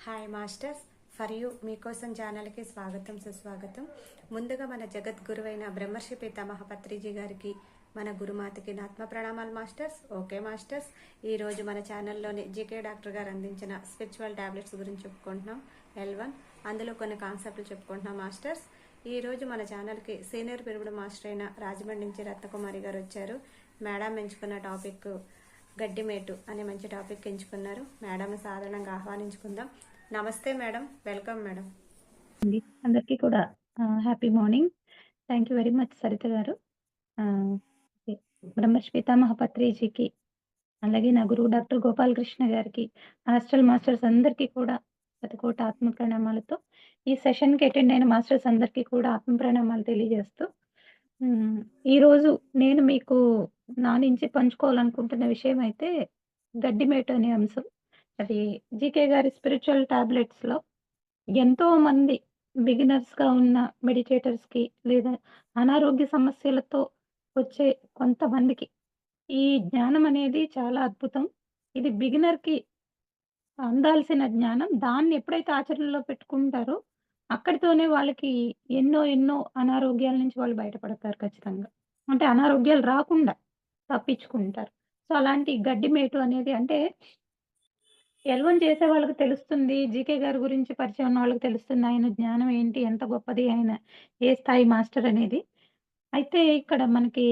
Hi masters, for you మీకోసం ఛానల్కి స్వాగతం సుస్వాగతం. ముందుగా మన జగద్గురువైన బ్రహ్మర్షి పితామహ పత్రిజీ గారికి, మన గురుమాతకి ఆత్మ ప్రణామాలు మాస్టర్స్. ఓకే మాస్టర్స్, ఈరోజు మన ఛానల్లోని జీకే డాక్టర్ గారు అందించిన స్పిరిచువల్ టాబ్లెట్స్ గురించి చెప్పుకుంటున్నాం. L1 అందులో కొన్ని కాన్సెప్ట్లు చెప్పుకుంటున్నాం మాస్టర్స్. ఈరోజు మన ఛానల్కి సీనియర్ పెరుగుడు మాస్టర్ అయిన రాజమండ్రి నుంచి రత్నకుమారి గారు వచ్చారు. మేడం ఎంచుకున్న టాపిక్ గడ్డిమేటు అనే మంచి టాపిక్ ఎంచుకున్నారు. మేడం సాధారణంగా ఆహ్వానించుకుందాం. నమస్తే మేడం, వెల్కమ్ మేడం. అందరికీ కూడా happy morning. Thank you very much Saritha గారు. బ్రహ్మర్షి పితామహ పత్రిజీకి, అలాగే నా గురువు డాక్టర్ గోపాలకృష్ణ గారికి, హాస్టల్ మాస్టర్స్ అందరికీ కూడా శతకోటి ఆత్మ ప్రణామాలతో, ఈ సెషన్‌కి అటెండ్ అయిన మాస్టర్స్ అందరికీ కూడా ఆత్మ ప్రణామాలు తెలియజేస్తూ, ఈరోజు నేను మీకు నా నుంచి పంచుకోవాలనుకుంటున్న విషయం అయితే గడ్డిమేటు అనే అంశం. అది జీకే గారి స్పిరిచువల్ టాబ్లెట్స్‌లో ఎంతోమంది బిగినర్స్‌గా ఉన్న మెడిటేటర్స్‌కి లేదా అనారోగ్య సమస్యలతో వచ్చే కొంతమందికి ఈ జ్ఞానం అనేది చాలా అద్భుతం. ఇది బిగినర్‌కి అందాల్సిన జ్ఞానం. దాన్ని ఎప్పుడైతే ఆచరణలో పెట్టుకుంటారో అక్కడితోనే వాళ్ళకి ఎన్నో అనారోగ్యాల నుంచి వాళ్ళు బయటపడతారు ఖచ్చితంగా. అంటే అనారోగ్యాలు రాకుండా తప్పించుకుంటారు. సో, అలాంటి గడ్డిమేటు అనేది అంటే L1 చేసే వాళ్ళకి తెలుస్తుంది. జీకే గారి గురించి పరిచయం ఉన్న వాళ్ళకి తెలుస్తుంది. ఆయన జ్ఞానం ఏంటి? ఎంత గొప్పది? ఆయన ఏ స్థాయి మాస్టర్ అనేది. అయితే ఇక్కడ మనకి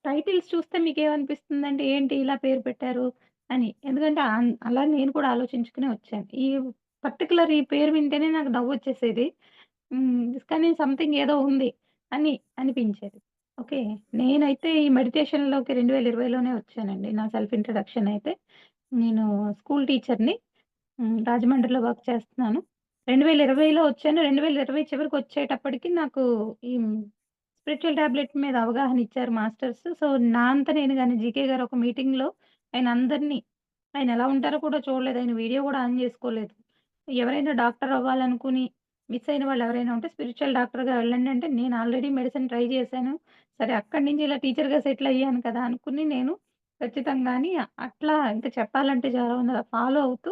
టైటిల్స్ చూస్తే మీకేమనిపిస్తుందంటే, ఏంటి ఇలా పేరు పెట్టారు అని. ఎందుకంటే అలా నేను కూడా ఆలోచించుకునే వచ్చాను. ఈ పేరు వింటేనే నాకు నవ్వొచ్చేసేది. కానీ సంథింగ్ ఏదో ఉంది అని అనిపించేది. ఓకే. నేనైతే ఈ మెడిటేషన్‌లోకి 2020లోనే వచ్చానండి. నా సెల్ఫ్ ఇంట్రడక్షన్ అయితే. నేను స్కూల్ టీచర్‌ని. రాజమండ్రిలో వర్క్ చేస్తున్నాను. 2020లో వచ్చాను. 2020 చివరికొచ్చేటప్పటికి నాకు ఈ స్పిరిచువల్ టాబ్లెట్ మీద అవగాహన ఇచ్చారు మాస్టర్స్. సో, నా అంత నేను గాని జీకే గారు ఒక మీటింగ్‌లో ఆయన ఎలా ఉంటారో కూడా చూడలేదు. ఆయన వీడియో కూడా ఆన్ చేసుకోలేదు. ఎవరైనా డాక్టర్ అవ్వాలనుకుని మిస్ అయిన వాళ్ళు ఎవరైనా ఉంటే స్పిరిచువల్ డాక్టర్‌గా వెళ్ళండి అంటే, నేను ఆల్రెడీ మెడిసిన్ ట్రై చేశాను. సరే అక్కడి నుంచి ఇలా టీచర్‌గా సెటిల్ అయ్యాను కదా! అనుకుని నేను ఖచ్చితంగాని అట్లా ఇంక చెప్పాలంటే చాలా ఫాలో అవుతూ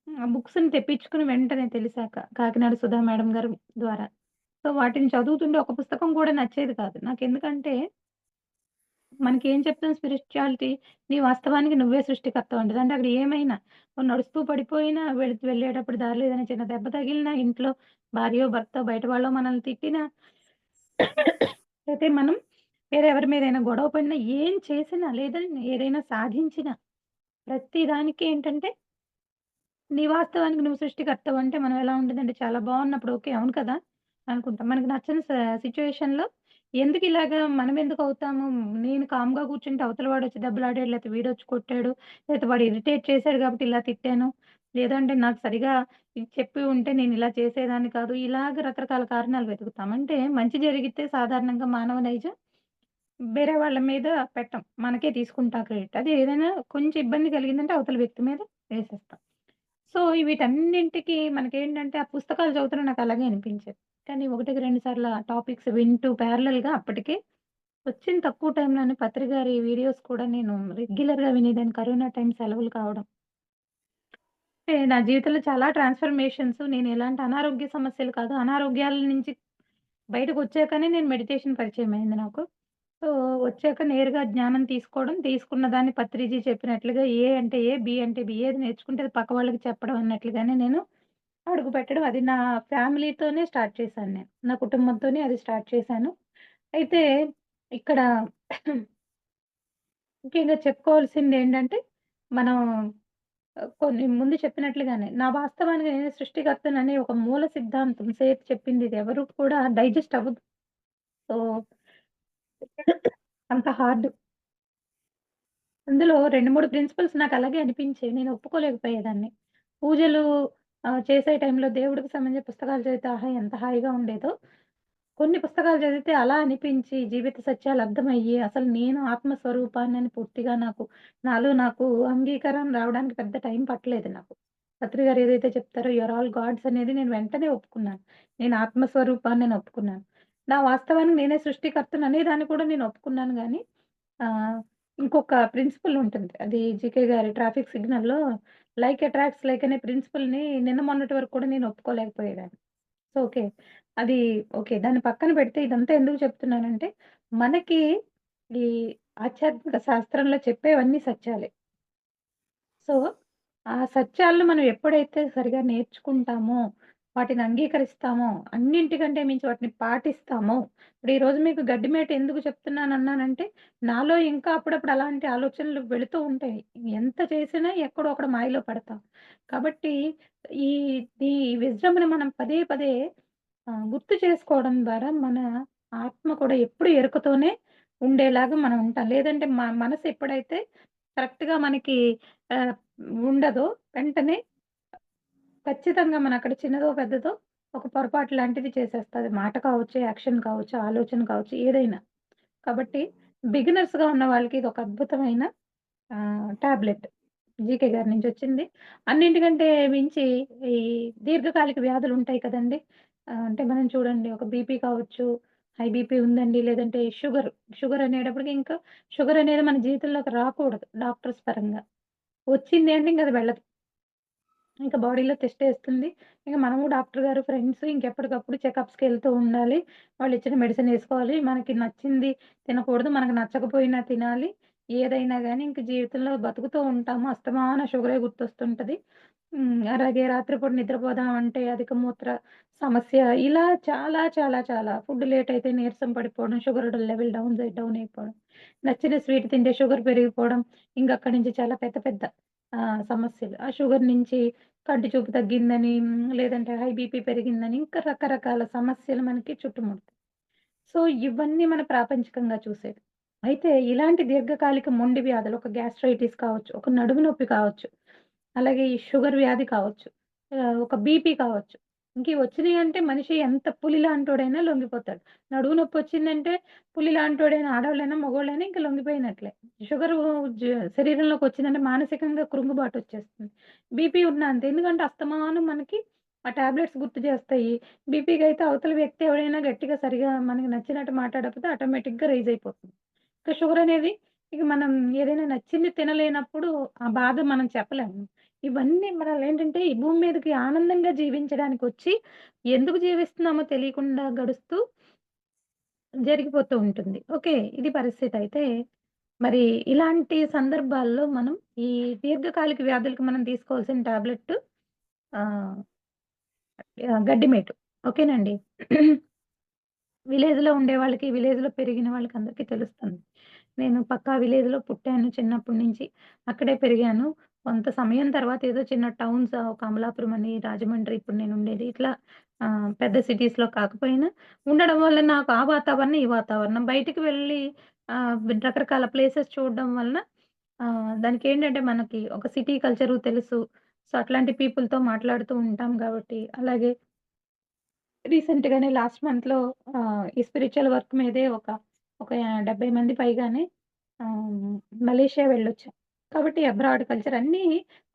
ఆ బుక్స్‌ని తెప్పించుకుని వెంటనే తెలిసాక. కాకినాడ సుధా మేడం గారి ద్వారా. సో, వాటిని చదువుతుంటే ఒక పుస్తకం కూడా నచ్చేది కాదు. నాకెందుకంటే మనకేం చెప్తుంది స్పిరిచువాలిటీ, నీ వాస్తవానికి నువ్వే సృష్టికర్తవంటది. అంటే అక్కడ ఏమైనా నడుస్తూ పడిపోయినా, వెళ్ళేటప్పుడు దారిలో ఏదైనా చిన్న దెబ్బ తగిలినా, ఇంట్లో భార్యో, భర్తో, బయట వాళ్ళో మనల్ని తిట్టినా, లేతే మనం వేరే ఎవరి మీదైనా గొడవ పడినా, ఏం చేసినా లేదా ఏదైనా సాధించినా ప్రతి దానికి ఏంటంటే నీ వాస్తవానికి నువ్వు సృష్టికర్తవంటే మనం ఎలా ఉంటదంటే చాలా బావున్నప్పుడు ఓకే. అవును కదా! అనుకుంటాం. మనకు నచ్చని సిట్యుయేషన్‌లో ఎందుకిలాగా మనమెందుకవుతాము? నేను కామ్‌గా కూర్చుంటే అవతల వాడొచ్చి దెబ్బలాడాడు, లేతే వీడొచ్చి కొట్టాడు, లేతే వాడు ఇరిటేట్ చేసాడు కాబట్టి ఇలా తిట్టాను. లేదంటే నాకు సరిగా ఇది చెప్పి ఉంటే నేనిలా చేసేదాన్ని కాదు. ఇలాగ రకరకాల కారణాలు వెతుకుతాం. అంటే మంచి జరిగితే సాధారణంగా మానవ నైజం వేరే వాళ్ళ మీద పెట్టం. మనకే తీసుకుంటా క్రెడిట్. అదే ఏదైనా కొంచెం ఇబ్బంది కలిగిందంటే అవతల వ్యక్తి మీద వేసేస్తాం. సో, వీటన్నింటికి మనకేంటంటే, ఆ పుస్తకాలు చదువుతున్న నాకలాగే అనిపించేది. కానీ 1, 2 సార్లు ఆ టాపిక్స్ వింటూ ప్యారలల్‌గా అప్పటికే వచ్చిన తక్కువ టైంలోనే పత్రి గారి వీడియోస్ కూడా నేను రెగ్యులర్‌గా వినేదాన్ని. కరోనా టైం సెలవులు కావడం. అంటే నా జీవితంలో చాలా ట్రాన్స్‌ఫర్మేషన్స్ నేనెలాంటి అనారోగ్య సమస్యలు కాదు, అనారోగ్యాల నుంచి బయటకొచ్చాకనే నేను మెడిటేషన్ పరిచయమైంది నాకు. సో, వచ్చాక నేరుగా జ్ఞానం తీసుకోవడం, తీసుకున్న దాన్ని పత్రిజీ చెప్పినట్లుగా ఏ అంటే ఏ, బి అంటే బి. ఏది నేర్చుకుంటే అది పక్క వాళ్ళకి చెప్పడం అన్నట్లుగానే నేను అడుగుపెట్టడం. అది నా ఫ్యామిలీతోనే స్టార్ట్ చేశాను నేను. నా కుటుంబంతోనే అది స్టార్ట్ చేశాను. అయితే ఇక్కడ ముఖ్యంగా చెప్పుకోవాల్సిందేంటంటే, మనం కొన్ని ముందు చెప్పినట్లుగానే నా వాస్తవానికి నేనే సృష్టికర్తననే ఒక మూల సిద్ధాంతం సేత్ చెప్పింది ఇది ఎవరు కూడా డైజెస్ట్ అవ్వదు. సో, అంత హార్డ్. అందులో 2, 3 ప్రిన్సిపల్స్ నాకలాగే అనిపించేవి. నేను ఒప్పుకోలేకపోయేదాన్ని. పూజలు చేసే టైంలో దేవుడికి సంబంధించిన పుస్తకాలు చదివితే ఆహా! ఎంత హాయిగా ఉండేదో. కొన్ని పుస్తకాలు చదివితే అలా అనిపించి, జీవిత సత్యాలు అర్థమయ్యి, అసలు నేను ఆత్మస్వరూపాన్నని పూర్తిగా నాకు అంగీకారం రావడానికి పెద్ద టైం పట్టలేదు నాకు. పత్రి గారు ఏదైతే చెప్తారో యూ ఆర్ ఆల్ గాడ్స్ అనేది నేను వెంటనే ఒప్పుకున్నాను. నేను ఆత్మస్వరూపాన్నని ఒప్పుకున్నాను. నా వాస్తవానికి నేనే సృష్టికర్తననే దాన్ని కూడా నేను ఒప్పుకున్నాను గానీ, ఇంకొక ప్రిన్సిపల్ ఉంటుంది. అది జీకే గారి ట్రాఫిక్ సిగ్నల్‌లో లైక్ అట్రాక్ట్స్ లైక్ అనే ప్రిన్సిపల్‌ని నిన్న మొన్నటి వరకు కూడా నేను ఒప్పుకోలేకపోయేదాన్ని. So, okay. అది ఓకే. దాన్ని పక్కన పెడితే ఇదంతా ఎందుకు చెప్తున్నానంటే, మనకి ఈ ఆధ్యాత్మిక శాస్త్రంలో చెప్పేవన్నీ సత్యాలే. సో, ఆ సత్యాలను మనం ఎప్పుడైతే సరిగా నేర్చుకుంటామో, వాటిని అంగీకరిస్తామో, అన్నింటికంటే మించి వాటిని పాటిస్తామో, ఇప్పుడు ఈరోజు మీకు గడ్డి మేట ఎందుకు చెప్తున్నానన్నానంటే, నాలో ఇంకా అప్పుడప్పుడు అలాంటి ఆలోచనలు వెళుతూ ఉంటాయి. ఎంత చేసినా ఎక్కడో అక్కడ మాయలో పడతాం. కాబట్టి ఈ ఈ విజ్డమ్‌ని మనం పదే పదే గుర్తు చేసుకోవడం ద్వారా మన ఆత్మ కూడా ఎప్పుడు ఎరుకతోనే ఉండేలాగా మనం ఉంటాం. లేదంటే మనసు ఎప్పుడైతే కరెక్ట్‌గా మనకి ఆహ్, ఉండదో వెంటనే ఖచ్చితంగా మనం అక్కడ చిన్నదో, పెద్దదో ఒక పొరపాటు లాంటిది చేసేస్తది. మాట కావచ్చు, యాక్షన్ కావచ్చు, ఆలోచన కావచ్చు ఏదైనా. కాబట్టి బిగినర్స్‌గా ఉన్న వాళ్ళకి ఇదొక అద్భుతమైన టాబ్లెట్. జీకే గారి నుంచొచ్చింది. అన్నింటికంటే మించి ఈ దీర్ఘకాలిక వ్యాధులుంటాయి కదండీ! అంటే మనం చూడండి ఒక బీపీ కావచ్చు, హై బీపీ ఉందండి, లేదంటే షుగర్ అనేటప్పటికి ఇంకా షుగర్ అనేది మన జీవితంలోకి రాకూడదు డాక్టర్స్ పరంగా. వచ్చింది అంటే ఇంక అది వెళ్ళదు. ఇంక బాడీలో టెస్టేస్తుంది. ఇంక మనము డాక్టర్ గారు ఫ్రెండ్స్ ఇంకెప్పటికప్పుడు చెకప్స్‌కెళ్తూ ఉండాలి. వాళ్ళిచ్చిన మెడిసిన్ ఏసుకోవాలి. మనకి నచ్చింది తినకూడదు. మనకు నచ్చకపోయినా తినాలి. ఏదైనా గానీ ఇంక జీవితంలో బతుకుతూ ఉంటాము. అస్తమానం షుగరే గుర్తొస్తుంటది. అలాగే రాత్రిపూట నిద్రపోదామంటే అధిక మూత్ర సమస్య. ఇలా చాలా చాలా చాలా ఫుడ్ లేట్ అయితే నీరసం పడిపోవడం, షుగర్ లెవెల్ డౌన్ అయిపోవడం. నచ్చిన స్వీట్ తింటే షుగర్ పెరిగిపోవడం. ఇంకక్కడి నుంచి చాలా పెద్ద పెద్ద సమస్యలు. ఆ షుగర్ నుంచి కంటి చూపు తగ్గిందని, లేదంటే హై బీపీ పెరిగిందని, ఇంకా రకరకాల సమస్యలు మనకి చుట్టుముడతాయి. సో, ఇవన్నీ మన ప్రాపంచికంగా చూసేవి. అయితే ఇలాంటి దీర్ఘకాలిక మొండి వ్యాధులు ఒక గ్యాస్ట్రైటిస్ కావచ్చు, ఒక నడుము నొప్పి కావచ్చు, అలాగే ఈ షుగర్ వ్యాధి కావచ్చు, ఒక బీపీ కావచ్చు. ఇంక ఇవి వచ్చినియంటే మనిషి ఎంత పులిలాంటోడైనా లొంగిపోతాడు. నడుము నొప్పొచ్చిందంటే పులిలాంటోడైన ఆడోళ్ళైనా, మగోళ్ళైనా ఇంక లొంగిపోయినట్లే. షుగరు జ శరీరంలోకొచ్చిందంటే మానసికంగా కృంగుబాటొచ్చేస్తుంది. బీపీ ఉన్నా అంతే. ఎందుకంటే అస్తమానం మనకి ఆ టాబ్లెట్స్ గుర్తు చేస్తాయి. బీపీకైతే అవతల వ్యక్తి ఎవరైనా గట్టిగా సరిగా మనకి నచ్చినట్టు మాట్లాడకపోతే ఆటోమేటిక్‌గా రైజ్ అయిపోతుంది. ఇక షుగర్ అనేది ఇక మనం ఏదైనా నచ్చింది తినలేనప్పుడు ఆ బాధ మనం చెప్పలేము. ఇవన్నీ మనల్నేంటంటే ఈ భూమి మీదకి ఆనందంగా జీవించడానికొచ్చి ఎందుకు జీవిస్తున్నామో తెలియకుండా గడుస్తూ జరిగిపోతూ ఉంటుంది. ఓకే. ఇది పరిస్థితయితే మరి ఇలాంటి సందర్భాల్లో మనం ఈ దీర్ఘకాలిక వ్యాధులకి మనం తీసుకోవాల్సిన టాబ్లెట్ ఆహ్, గడ్డిమేటు. ఓకేనండి. విలేజ్‌లో ఉండేవాళ్ళకి, విలేజ్‌లో పెరిగిన వాళ్ళకి అందరికీ తెలుస్తుంది. నేను పక్కా విలేజ్‌లో పుట్టాను చిన్నప్పటి నుంచి. అక్కడే పెరిగాను. కొంత సమయం తర్వాత ఏదో చిన్న టౌన్స్ ఒక అమలాపురం అని, రాజమండ్రి ఇప్పుడు నేనుండేది. ఇట్లా పెద్ద సిటీస్‌లో కాకపోయినా ఉండడం వల్ల నాకు ఆ వాతావరణం, ఈ వాతావరణం బయటికి వెళ్ళి రకరకాల ప్లేసెస్ చూడడం వలన దానికేంటంటే మనకి ఒక సిటీ కల్చరు తెలుసు. సో, అట్లాంటి పీపుల్‌తో మాట్లాడుతూ ఉంటాం గాబట్టి, అలాగే రీసెంట్‌గానే లాస్ట్ మంత్‌లో ఈ స్పిరిచ్యువల్ వర్క్ మీదే ఒక 70 మంది పైగానే ఆహ్, మలేషియా వెళ్ళొచ్చాం. కాబట్టి అబ్రాడ్ కల్చర్ అన్నీ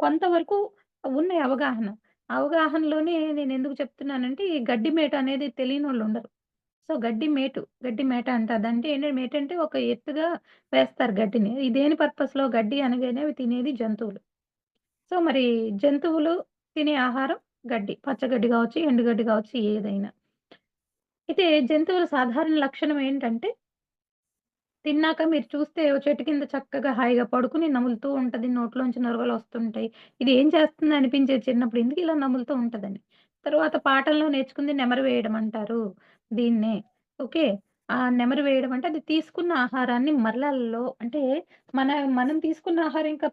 కొంతవరకు ఉన్నాయి అవగాహన. అవగాహనలోనే నేనెందుకు చెప్తున్నానంటే, ఈ గడ్డి మేట అనేది తెలియనోళ్ళుండరు. సో, గడ్డి మేట అంటారు. అదంటే ఏంటి మేటంటే ఒక ఎత్తుగా వేస్తారు గడ్డిని. ఇది దేని పర్పస్‌లో గడ్డి అనగానే అవి తినేది జంతువులు. సో, మరి జంతువులు తినే ఆహారం గడ్డి. పచ్చగడ్డి గావచ్చు, ఎండుగడ్డి గావచ్చు ఏదైనా. అయితే జంతువుల సాధారణ లక్షణం ఏంటంటే, తిన్నాక మీరు చూస్తే ఓ చెట్టు కింద చక్కగా హాయిగా పడుకొని నములుతూ ఉంటది. నోట్లోంచి నురగలొస్తుంటాయి. ఇది ఏం చేస్తుంది అనిపించేది చిన్నప్పుడు. ఎందుకు ఇలా నములుతూ ఉంటదని. తరువాత పాఠంలో నేర్చుకుంది నెమరు వేయడం అంటారు దీన్నే. ఓకే. ఆ నెమరు వేయడం అంటే అది తీసుకున్న ఆహారాన్ని మరలల్లో అంటే మనం తీసుకున్న ఆహారం ఇంకా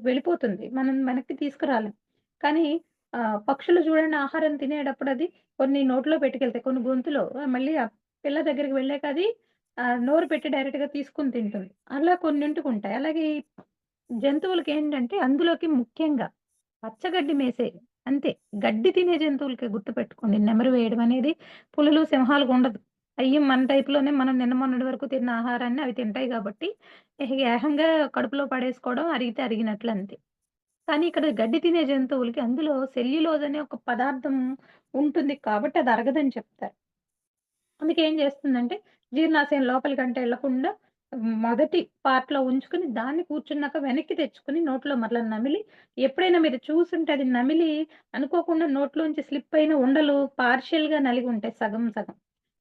వెళ్ళిపోతుంది. మనం వెనక్కి తీసుకురాలేం. కానీ పక్షులు చూడండి ఆహారం తినేటప్పుడు అది కొన్ని నోట్లో పెట్టుకెళ్తాయి. కొన్ని గొంతులో మళ్ళీ ఆ పిల్ల దగ్గరికి వెళ్ళాక అది నోరు పెట్టి డైరెక్ట్‌గా తీసుకొని తింటుంది. అలా కొన్నింటికుంటాయి. అలాగే ఈ జంతువులకేంటంటే అందులోకి ముఖ్యంగా పచ్చగడ్డి మేసేవి. అంతే. గడ్డి తినే జంతువులకి గుర్తుపెట్టుకోండి. నెమరు వేయడం అనేది పులులు, సింహాలకుండదు. అయ్యి మన టైప్‌లోనే మనం నిన్న మొన్నటి వరకు తిన్న ఆహారాన్ని అవి తింటాయి గాబట్టి, ఏకంగా కడుపులో పడేసుకోవడం, అరిగితే అరిగినట్లు అంతే. కానీ ఇక్కడ గడ్డి తినే జంతువులకి అందులో సెల్యులోజ్ అనే ఒక పదార్థం ఉంటుంది కాబట్టి అది అరగదని చెప్తారు. అందుకే ఏం చేస్తుందంటే జీర్ణాశయం లోపలికంటే ఎళ్ళకుండా మొదటి పార్ట్‌లో ఉంచుకొని దాన్ని కూర్చున్నాక వెనక్కి తెచ్చుకొని నోట్లో మరలా నమిలి ఎప్పుడైనా మీరు చూసుంటే అది నమిలి అనుకోకుండా నోట్లోంచి స్లిప్ అయిన ఉండలు పార్షియల్‌గా నలిగుంటాయి సగం సగం.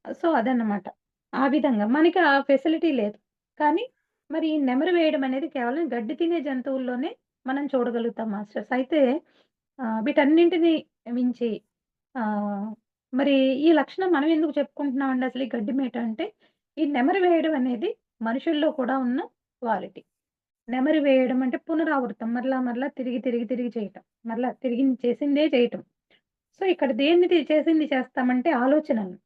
సో, అదన్నమాట. ఆ విధంగా. మనకి ఆ ఫెసిలిటీ లేదు. కానీ మరి ఈ నెమరు వేయడం అనేది కేవలం గడ్డి తినే జంతువుల్లోనే మనం చూడగలుగుతాం మాస్టర్స్. అయితే వీటన్నింటిని మించి ఆహ్, మరి ఈ లక్షణం మనం ఎందుకు చెప్పుకుంటున్నామండి అసలు ఈ గడ్డి మేట అంటే, ఈ నెమరు వేయడం అనేది మనుషుల్లో కూడా ఉన్న క్వాలిటీ. నెమరు వేయడం అంటే పునరావృతం. మరలా మరలా తిరిగి, తిరిగి, తిరిగి చేయటం. మరలా తిరిగి చేసిందే చేయటం. సో, ఇక్కడ దేన్ని చేసింది చేస్తామంటే ఆలోచనలు.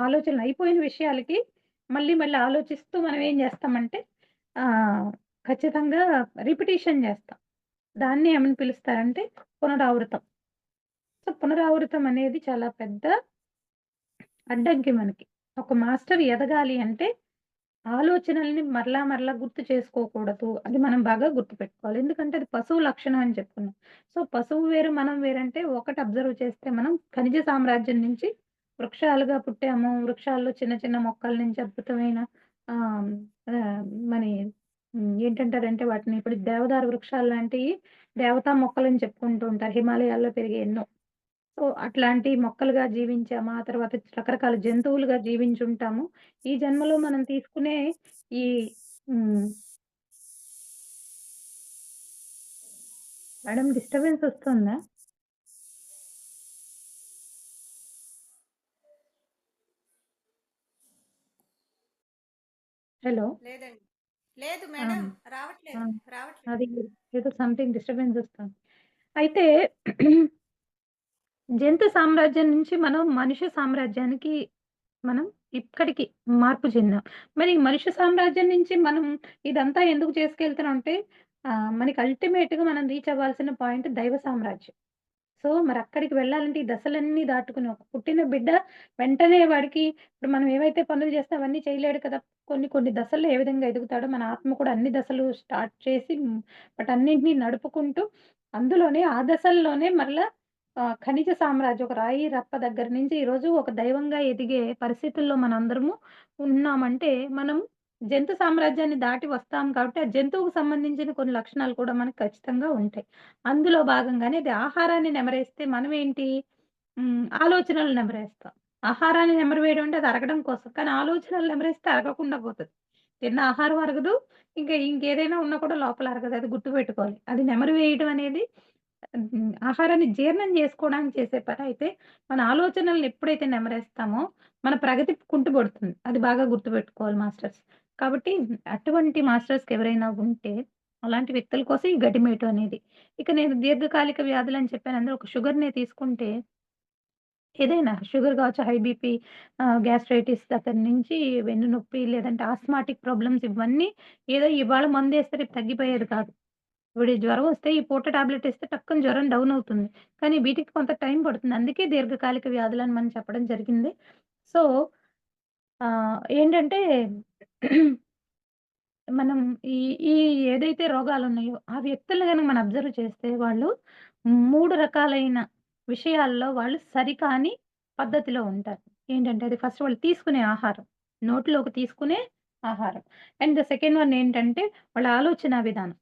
ఆలోచనలు అయిపోయిన విషయాలకి మళ్ళీ, మళ్ళీ ఆలోచిస్తూ మనం ఏం జేస్తామంటే ఆహ్, ఖచ్చితంగా రిపిటీషన్ జేస్తాం. దాన్ని ఏమని పిలుస్తారంటే పునరావృతం. సో, పునరావృతం అనేది చాలా పెద్ద అడ్డంకి మనకి. ఒక మాస్టర్ ఎదగాలి అంటే ఆలోచనల్ని మరలా, మరలా గుర్తు చేసుకోకూడదు. అది మనం బాగా గుర్తుపెట్టుకోవాలి. ఎందుకంటే అది పశువు లక్షణం అని చెప్పుకున్నాం. సో, పశువు వేరు, మనం వేరంటే ఒకటి అబ్జర్వ్ చేస్తే మనం ఖనిజ సామ్రాజ్యం నుంచి వృక్షాలుగా పుట్టాము. వృక్షాల్లో చిన్న, చిన్న మొక్కల నుంచి అద్భుతమైన ఆహ్, ఆహ్, మని ఏంటంటారంటే వాటిని ఇప్పుడు దేవదారు వృక్షాలు లాంటియి దేవతా మొక్కలని చెప్పుకుంటూ ఉంటారు. హిమాలయాల్లో పెరిగే ఎన్నో. సో, అట్లాంటి మొక్కలుగా జీవించాము. ఆ తర్వాత రకరకాల జంతువులుగా జీవించుంటాము. ఈ జన్మలో మనం తీసుకునే ఈ హ్మ్. మేడం డిస్టర్బెన్స్ వస్తుందా? హలో! లేదండి. లేదు ఆ! మేడం. ఆ! రావట్లేదు. రావట్లేదు. అది ఏదో సంథింగ్ డిస్టర్బెన్స్ వస్తుంది. అయితే జంతు సామ్రాజ్యం నుంచి మనం మనిషి సామ్రాజ్యానికి మనం ఇక్కడికి మార్పు చెందాం. మరి ఈ మనిషి సామ్రాజ్యం నుంచి మనం ఇదంతా ఎందుకు చేసుకెళ్తున్నాం అంటే మనకి అల్టిమేట్‌గా మనం రీచ్ అవ్వాల్సిన పాయింట్ దైవ సామ్రాజ్యం. సో, మరక్కడికి వెళ్ళాలంటే ఈ దశలన్నీ దాటుకుని ఒక పుట్టిన బిడ్డ వెంటనే వాడికి ఇప్పుడు మనం ఏవైతే పనులు చేస్తే అవన్నీ చేయలేడు కదా! కొన్ని కొన్ని దశల్లో ఏ విధంగా ఎదుగుతాడో మన ఆత్మ కూడా అన్ని దశలు స్టార్ట్ చేసి వాటన్నింటిని నడుపుకుంటూ అందులోనే ఆ దశల్లోనే మరలా ఖనిజ సామ్రాజ్యం ఒక రాయి, రప్ప దగ్గర నుంచి ఈరోజు ఒక దైవంగా ఎదిగే పరిస్థితుల్లో మనందరము ఉన్నామంటే, మనం జంతు సామ్రాజ్యాన్ని దాటి వస్తాం కాబట్టి, ఆ జంతువుకు సంబంధించిన కొన్ని లక్షణాలు కూడా మనకు ఖచ్చితంగా ఉంటాయి. అందులో భాగంగానే అది ఆహారాన్ని నెమరేస్తే మనమేంటి ఆలోచనలు నెమరేస్తాం. ఆహారాన్ని నెమరు వేయడం అంటే అది అరగడం కోసం. కానీ ఆలోచనలు నెమరేస్తే అరగకుండా పోతది. తిన్న ఆహారం అరగదు. ఇంకేదైనా ఉన్నా కూడా లోపల అరగదు. అది గుర్తుపెట్టుకోవాలి. అది నెమరు వేయడం అనేది ఆహారాన్ని జీర్ణం చేసుకోవడానికి చేసే పని. అయితే మన ఆలోచనల్ని ఎప్పుడైతే నెమరేస్తామో మన ప్రగతి కుంటుపడుతుంది. అది బాగా గుర్తుపెట్టుకోవాలి మాస్టర్స్. కాబట్టి అటువంటి మాస్టర్స్‌కి ఎవరైనా ఉంటే అలాంటి వ్యక్తుల కోసం ఈ గటిమేటు అనేది. ఇక నేను దీర్ఘకాలిక వ్యాధులని చెప్పాను. అందులో ఒక షుగర్‌నే తీసుకుంటే ఏదైనా షుగర్ కావచ్చు, హై బీపీ, గ్యాస్ట్రైటిస్ దగ్గర నుంచి వెన్నునొప్పి లేదంటే ఆస్మాటిక్ ప్రాబ్లమ్స్ ఇవన్నీ ఏదో ఇవాళ మందేస్తే రేపు తగ్గిపోయేది కాదు. ఇప్పుడు ఈ జ్వరం వస్తే ఈ పూట టాబ్లెట్ ఇస్తే టక్కున జ్వరం డౌన్ అవుతుంది. కానీ వీటికి కొంత టైం పడుతుంది. అందుకే దీర్ఘకాలిక వ్యాధులని మనం చెప్పడం జరిగింది. సో, ఏంటంటే మనం ఈ ఈ ఏదైతే రోగాలున్నాయో, ఆ వ్యక్తుల్ని గనక మనం అబ్జర్వ్ చేస్తే వాళ్ళు 3 రకాలైన విషయాల్లో వాళ్ళు సరికాని పద్ధతిలో ఉంటారు. ఏంటంటే అది ఫస్ట్ వాళ్ళు తీసుకునే ఆహారం. నోట్లోకి తీసుకునే ఆహారం. అండ్ ద సెకండ్ వన్ ఏంటంటే వాళ్ళ ఆలోచనా విధానం.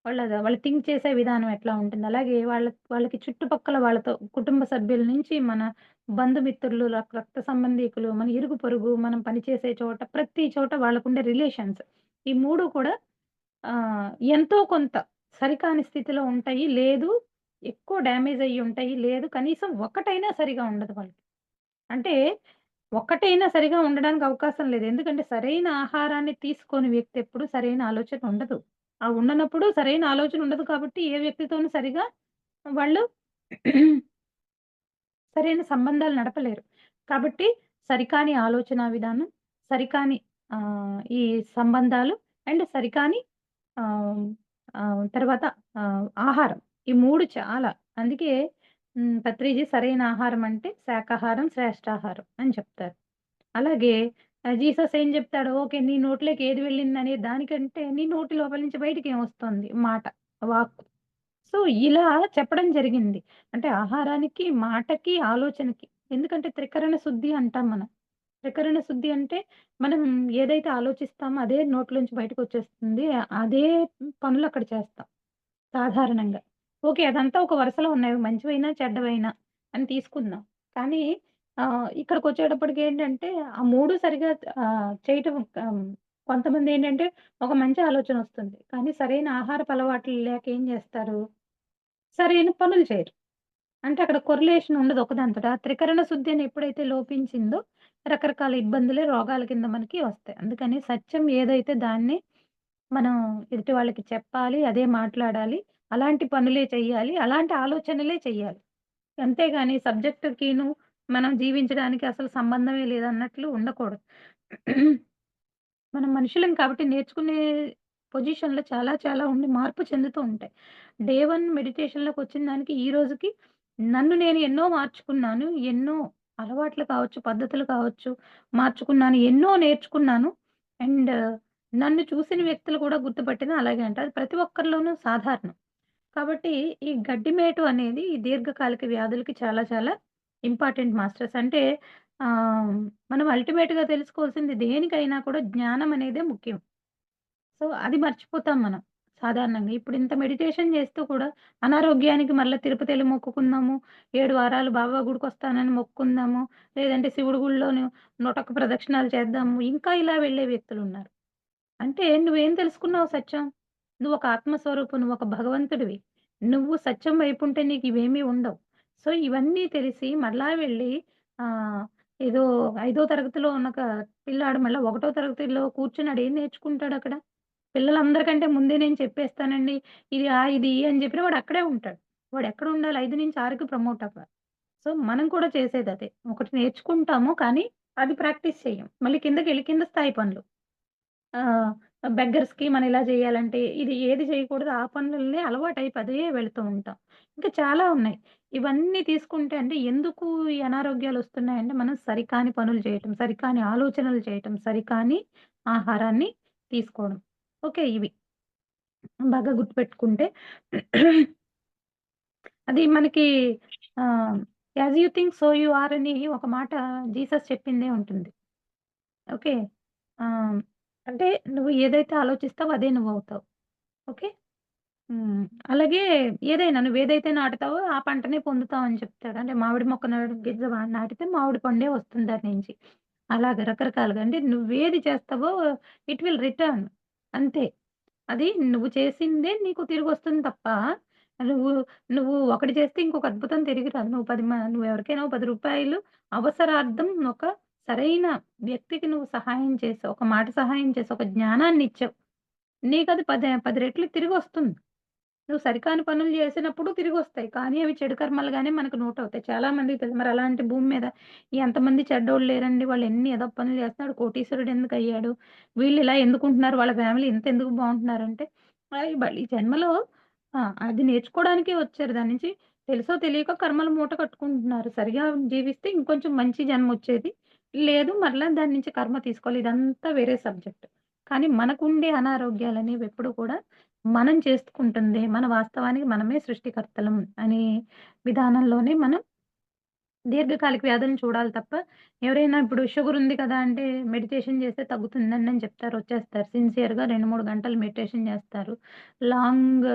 వాళ్ళు థింక్ చేసే విధానం ఎట్లా ఉంటుంది. అలాగే వాళ్ళకి చుట్టుపక్కల వాళ్ళతో కుటుంబ సభ్యుల నుంచి మన బంధుమిత్రులు, రక్త సంబంధీకులు, మన ఇరుగు పొరుగు, మనం పనిచేసే చోట, ప్రతి చోట వాళ్ళకుండే రిలేషన్స్. ఈ 3 కూడా ఎంతో కొంత సరికాని స్థితిలో ఉంటాయి. లేదు ఎక్కువ డ్యామేజ్ అయ్యి ఉంటాయి. లేదు కనీసం ఒకటైనా సరిగా ఉండదు వాళ్ళకి. అంటే ఒక్కటైనా సరిగా ఉండడానికి అవకాశం లేదు. ఎందుకంటే సరైన ఆహారాన్ని తీసుకోని వ్యక్తి ఎప్పుడు సరైన ఆలోచన ఉండదు. ఆ ఉండనప్పుడు సరైన ఆలోచన ఉండదు కాబట్టి ఏ వ్యక్తితోనూ సరిగా వాళ్ళు సరైన సంబంధాలు నడపలేరు. కాబట్టి సరికాని ఆలోచనా విధానం, సరికాని ఈ సంబంధాలు అండ్ సరికాని ఆహ్, తర్వాత ఆహారం. ఈ 3 చాలా. అందుకే పత్రిజీ సరైన ఆహారం అంటే శాకాహారం శ్రేష్ఠాహారం అని చెప్తారు. అలాగే జీసస్ ఏం చెప్తాడు? ఓకే. నీ నోట్లోకి ఏది వెళ్ళిందనే దానికంటే నీ నోటి లోపల నుంచి బయటికేమొస్తోంది? మాట, వాక్కు. సో, ఇలా చెప్పడం జరిగింది. అంటే ఆహారానికి, మాటకి, ఆలోచనకి. ఎందుకంటే త్రికరణ శుద్ధి అంటాం మనం. త్రికరణ శుద్ధి అంటే మనం ఏదైతే ఆలోచిస్తామో అదే నోట్లోంచి బయటకొచ్చేస్తుంది. అదే పనులు అక్కడ చేస్తాం సాధారణంగా. ఓకే. అదంతా ఒక వరుసలో ఉన్నాయి. మంచివైనా, చెడ్డవైనా అని తీసుకుందాం. కానీ ఇక్కడికొచ్చేటప్పటికేంటంటే ఆ 3 సరిగ్గా చేయటం కొంతమందేంటంటే ఒక మంచి ఆలోచనొస్తుంది. కానీ సరైన ఆహారపు అలవాట్లు లేక ఏం జేస్తారు? సరైన పనులు చేయరు. అంటే అక్కడ కొరిలేషన్ ఉండదు ఒకదానితోటి. ఆ త్రికరణ శుద్ధి అని ఎప్పుడైతే లోపించిందో రకరకాల ఇబ్బందులే రోగాల కింద మనకి వస్తాయి. అందుకని సత్యం ఏదైతే దాన్ని మనం ఎదుటి వాళ్ళకి చెప్పాలి. అదే మాట్లాడాలి. అలాంటి పనులే చెయ్యాలి. అలాంటి ఆలోచనలే చెయ్యాలి. అంతేగాని సబ్జెక్ట్‌కిను మనం జీవించడానికి అసలు సంబంధమే లేదన్నట్లు ఉండకూడదు. మనం మనుషులం కాబట్టి నేర్చుకునే పొజిషన్‌లో చాలా చాలా ఉండి మార్పు చెందుతూ ఉంటాయి. డే 1 మెడిటేషన్‌లోకొచ్చిన దానికి ఈ రోజుకి నన్ను నేను ఎన్నో మార్చుకున్నాను. ఎన్నో అలవాట్లు కావచ్చు, పద్ధతులు కావచ్చు మార్చుకున్నాను. ఎన్నో నేర్చుకున్నాను. అండ్ నన్ను చూసిన వ్యక్తులు కూడా గుర్తుపట్టిన అలాగే అంటారు. అది ప్రతి ఒక్కరిలోనూ సాధారణం. కాబట్టి ఈ గడ్డిమేటు అనేది ఈ దీర్ఘకాలిక వ్యాధులకి చాలా చాలా ఇంపార్టెంట్ మాస్టర్స్. అంటే ఆహ్, మనం అల్టిమేట్‌గా తెలుసుకోవాల్సింది దేనికైనా కూడా జ్ఞానం అనేదే ముఖ్యం. సో, అది మర్చిపోతాం మనం సాధారణంగా. ఇప్పుడు ఇంత మెడిటేషన్ చేస్తూ కూడా అనారోగ్యానికి మళ్ళా తిరుపతెళ్లి మొక్కుకుందాము, 7 వారాలు బాబా గుడికొస్తానని మొక్కుకుందాము, లేదంటే శివుడి గుడిలోను 101 ప్రదక్షిణాలు చేద్దాము. ఇంకా ఇలా వెళ్ళే వ్యక్తులున్నారు. అంటే నువ్వేం తెలుసుకున్నావు సత్యం? నువ్వొక ఆత్మస్వరూపం. నువ్వొక భగవంతుడివి. నువ్వు సత్యం వైపుంటే నీకివేమీ ఉండవు. సో, ఇవన్నీ తెలిసి మరలా వెళ్ళి ఆహ్, ఏదో ఐదో తరగతిలో ఉన్న పిల్లాడు మళ్ళా ఒకటో తరగతిలో కూర్చున్నాడు. ఏం నేర్చుకుంటాడక్కడ? పిల్లలందరికంటే ముందే నేను చెప్పేస్తానండి. ఇది ఇది ఈ అని చెప్పినా వాడక్కడే ఉంటాడు. వాడెక్కడుండాలి 5-6కి ప్రమోట్ అవ్వాలి. సో, మనం కూడా చేసేదదే. ఒకటి నేర్చుకుంటాము. కానీ అది ప్రాక్టీస్ చెయ్యం. మళ్ళీ కిందకెళ్ళి కింద స్థాయి పనులు. ఆ! బెగ్గర్స్‌కి మనం ఇలా జేయాలంటే, ఇది ఏది చేయకూడదో ఆ పనులనే అలవాటైపు అదే వెళ్తూ ఉంటాం. ఇంకా చాలా ఉన్నాయి. ఇవన్నీ తీసుకుంటే అంటే ఎందుకు ఈ అనారోగ్యాలొస్తున్నాయంటే, మనం సరికాని పనులు చేయటం, సరికాని ఆలోచనలు చేయటం, సరికాని ఆహారాన్ని తీసుకోవడం. ఓకే. ఇవి బాగా గుర్తుపెట్టుకుంటే అది మనకి ఆహ్, 'as you think so you are' అని ఒక మాట జీసస్ చెప్పిందే ఉంటుంది. ఓకే. ఆహ్, అంటే నువ్వు ఏదైతే ఆలోచిస్తావో అదే నువ్వవుతావు. ఓకే. హ్మ్. అలాగే ఏదైనా నువ్వేదైతే నాటుతావో ఆ పంటనే పొందుతావని చెప్తాడు. అంటే మామిడి మొక్క గింజ నాటితే మామిడి పండే వస్తుంది దాని నుంచి. అలాగా రకరకాలుగా అంటే నువ్వేది చేస్తావో ఇట్ విల్ రిటర్న్ అంతే. అది నువ్వు చేసిందే నీకు తిరిగొస్తుంది తప్ప, నువ్వు నువ్వు ఒకటి చేస్తే ఇంకొక అద్భుతం తిరిగి రాదు. నువ్వెవరికైనా రూ. 10 అవసరార్థం ఒక సరైన వ్యక్తికి నువ్వు సహాయం చేసావు. ఒక మాట సహాయం చేసావు. ఒక జ్ఞానాన్నిచ్చావు. నీకది 10 రెట్లు తిరిగొస్తుంది. నువ్వు సరికాని పనులు చేసినప్పుడు తిరిగొస్తాయి. కానీ అవి చెడు కర్మలుగానే మనకు నోటవుతాయి. చాలా మందికి తెలుసు. మరి అలాంటి భూమి మీద ఎంతమంది చెడ్డోళ్ళు లేరండి. వాళ్ళు ఎన్ని ఎదవ పనులు చేస్తున్నాడు. కోటీశ్వరుడు ఎందుకయ్యాడు? వీళ్ళు ఇలా ఎందుకుంటున్నారు? వాళ్ళ ఫ్యామిలీ ఇంతెందుకు బావుంటున్నారంటే, ఈ జన్మలో అది నేర్చుకోవడానికే వచ్చారు. దాని నుంచి తెలుసో తెలియకో కర్మల మూట కట్టుకుంటున్నారు. సరిగా జీవిస్తే ఇంకొంచెం మంచి జన్మొచ్చేది. లేదు మరలా దాని నుంచి కర్మ తీసుకోవాలి. ఇదంతా వేరే సబ్జెక్ట్. కానీ మనకుండే అనారోగ్యాలనేవి ఎప్పుడు కూడా మనం చేసుకుంటుంది. మన వాస్తవానికి మనమే సృష్టికర్తలం అనే విధానంలోనే మనం దీర్ఘకాలిక వ్యాధులను చూడాలి తప్ప, ఎవరైనా ఇప్పుడు షుగర్ ఉంది కదా! అంటే మెడిటేషన్ చేస్తే తగ్గుతుందండి అని చెప్తారు. వచ్చేస్తారు. సిన్సియర్‌గా 2, 3 గంటలు మెడిటేషన్ చేస్తారు. లాంగ్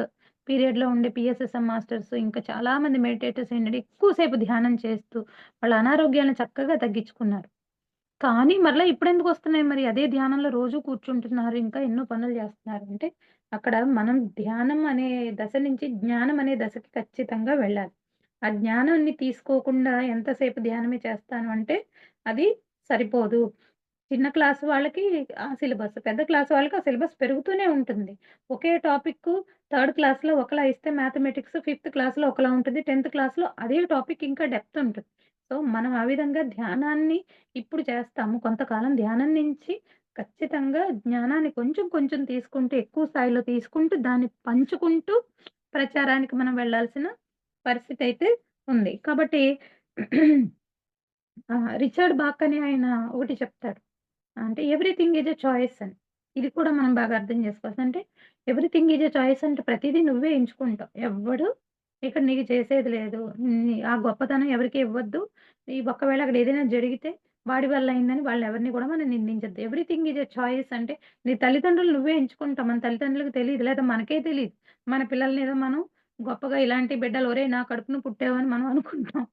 పీరియడ్‌లో ఉండే పీఎస్ఎస్ఎం మాస్టర్స్ ఇంకా చాలామంది మెడిటేటర్స్ ఏంటంటే ఎక్కువ సేపు ధ్యానం చేస్తూ వాళ్ళ అనారోగ్యాలను చక్కగా తగ్గించుకున్నారు. కానీ మరలా ఇప్పుడెందుకొస్తున్నాయి మరి? అదే ధ్యానంలో రోజు కూర్చుంటున్నారు. ఇంకా ఎన్నో పనులు జేస్తున్నారు. అంటే అక్కడ మనం ధ్యానం అనే దశ నుంచి జ్ఞానం అనే దశకి ఖచ్చితంగా వెళ్ళాలి. ఆ జ్ఞానాన్ని తీసుకోకుండా ఎంతసేపు ధ్యానమే చేస్తాను అంటే అది సరిపోదు. చిన్న క్లాస్ వాళ్ళకి ఆ సిలబస్. పెద్ద క్లాస్ వాళ్ళకి ఆ సిలబస్ పెరుగుతూనే ఉంటుంది. ఒకే టాపిక్కు థర్డ్ క్లాస్‌లో ఒకలా ఇస్తే మ్యాథమెటిక్స్, ఫిఫ్త్ క్లాస్‌లో ఒకలా ఉంటుంది. 10థ్ క్లాస్‌లో అదే టాపిక్ ఇంకా డెప్త్ ఉంటుంది. సో, మనం ఆ విధంగా ధ్యానాన్ని ఇప్పుడు చేస్తాము. కొంతకాలం ధ్యానం నుంచి ఖచ్చితంగా జ్ఞానాన్ని కొంచెం కొంచెం తీసుకుంటూ, ఎక్కువ స్థాయిలో తీసుకుంటూ, దాన్ని పంచుకుంటూ ప్రచారానికి మనం వెళ్ళాల్సిన పరిస్థితయితే ఉంది. కాబట్టి రిచర్డ్ బాక్ అనే ఆయన ఒకటి చెప్తాడు. అంటే ఎవ్రీథింగ్ ఈజ్ ఎ చాయిస్ అని. ఇది కూడా మనం బాగా అర్థం చేసుకోవాలి. అంటే ఎవ్రీథింగ్ ఈజ్ ఎ చాయిస్ అంటే ప్రతీదీ నువ్వే ఎంచుకుంటావు. ఎవ్వడు ఇక్కడ నీకు చేసేది లేదు. ఆ గొప్పతనం ఎవరికీ ఇవ్వద్దు. ఒకవేళ అక్కడ ఏదైనా జరిగితే వాడి వల్ల అయిందని వాళ్ళెవరిని కూడా మనం నిందించొద్దు. ఎవ్రీథింగ్ ఈజ్ ఎ చాయిస్ అంటే నీ తల్లిదండ్రులు నువ్వే ఎంచుకుంటావు. మన తల్లిదండ్రులకు తెలీదు. లేదా మనకే తెలీదు. మన పిల్లలనేదో మనం గొప్పగా ఇలాంటి బిడ్డలు ఒరేయ్! నా కడుపున పుట్టావని మనం అనుకుంటాం.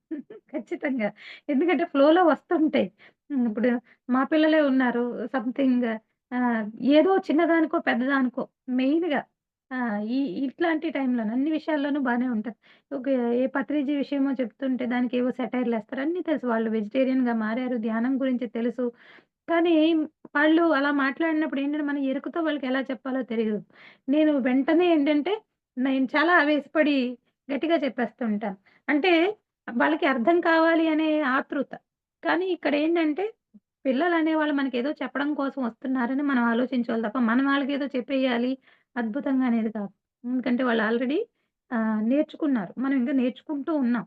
ఖచ్చితంగా. ఎందుకంటే ఫ్లోలో వస్తుంటాయి. ఇప్పుడు మా పిల్లలే ఉన్నారు. సంథింగ్ ఆహ్, ఏదో చిన్నదానికో, పెద్దదానికో మెయిన్‌గా ఇట్లాంటి టైంలోనే అన్ని విషయాల్లోనూ బానే ఉంటారు. ఓకే. ఏ పత్రిజీ విషయమో చెప్తుంటే దానికేవో సెటైర్‌లేస్తారు. అన్నీ తెలుసు. వాళ్ళు వెజిటేరియన్‌గా మారారు. ధ్యానం గురించి తెలుసు. కానీ వాళ్ళు అలా మాట్లాడినప్పుడు ఏంటంటే, మన ఎరుకతో వాళ్ళకెలా చెప్పాలో తెలీదు. నేను వెంటనే ఏంటంటే, నేను చాలా ఆవేశపడి గట్టిగా చెప్పేస్తూ ఉంటాను. అంటే వాళ్ళకి అర్థం కావాలి అనే ఆతృత. కానీ ఇక్కడేంటంటే, పిల్లలనేవాళ్ళు మనకేదో చెప్పడం కోసం వస్తున్నారని మనం ఆలోచించాలి తప్ప, మనం వాళ్ళకేదో చెప్పేయాలి అద్భుతంగా అనేది కాదు. ఎందుకంటే వాళ్ళు ఆల్రెడీ నేర్చుకున్నారు. మనం ఇంకా నేర్చుకుంటూ ఉన్నాం.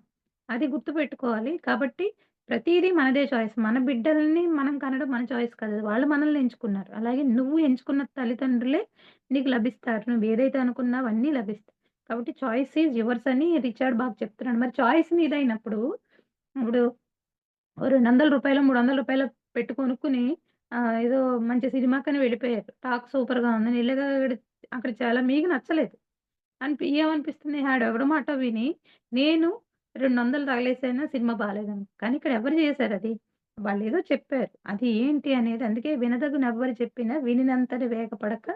అది గుర్తుపెట్టుకోవాలి. కాబట్టి ప్రతీదీ మనదే చాయిస్. మన బిడ్డల్ని మనం కనడం మన చాయిస్ కాదు. వాళ్ళు మనల్ని ఎంచుకున్నారు. అలాగే నువ్వు ఎంచుకున్న తల్లిదండ్రులే నీకు లభిస్తారు. నువ్వేదైతే అనుకున్నావో అన్నీ లభిస్తాయి. కాబట్టి చాయిస్ ఈజ్ యువర్స్ అని రిచర్డ్ బాబు చెప్తున్నాడు. మరి చాయిస్ నీదైనప్పుడు ఇప్పుడు ఓ రూ. 200, రూ. 300 పెట్టి కొనుక్కొని ఏదో మంచి సినిమాకని వెళ్ళిపోయారు. టాక్ సూపర్‌గా ఉందని. ఎళ్ళగా అక్కడ చాలా మీకు నచ్చలేదు. ఏమనిపిస్తుంది? ఆడెవడి మాటో విని నేను 200 తగిలేసైనా సినిమా బాలేదని. కానీ ఇక్కడ ఎవరు చేశారది? వాళ్ళేదో చెప్పారు. అది ఏంటి అనేది అందుకే వినదగునెవ్వరు చెప్పినా వినినంతట వేగపడక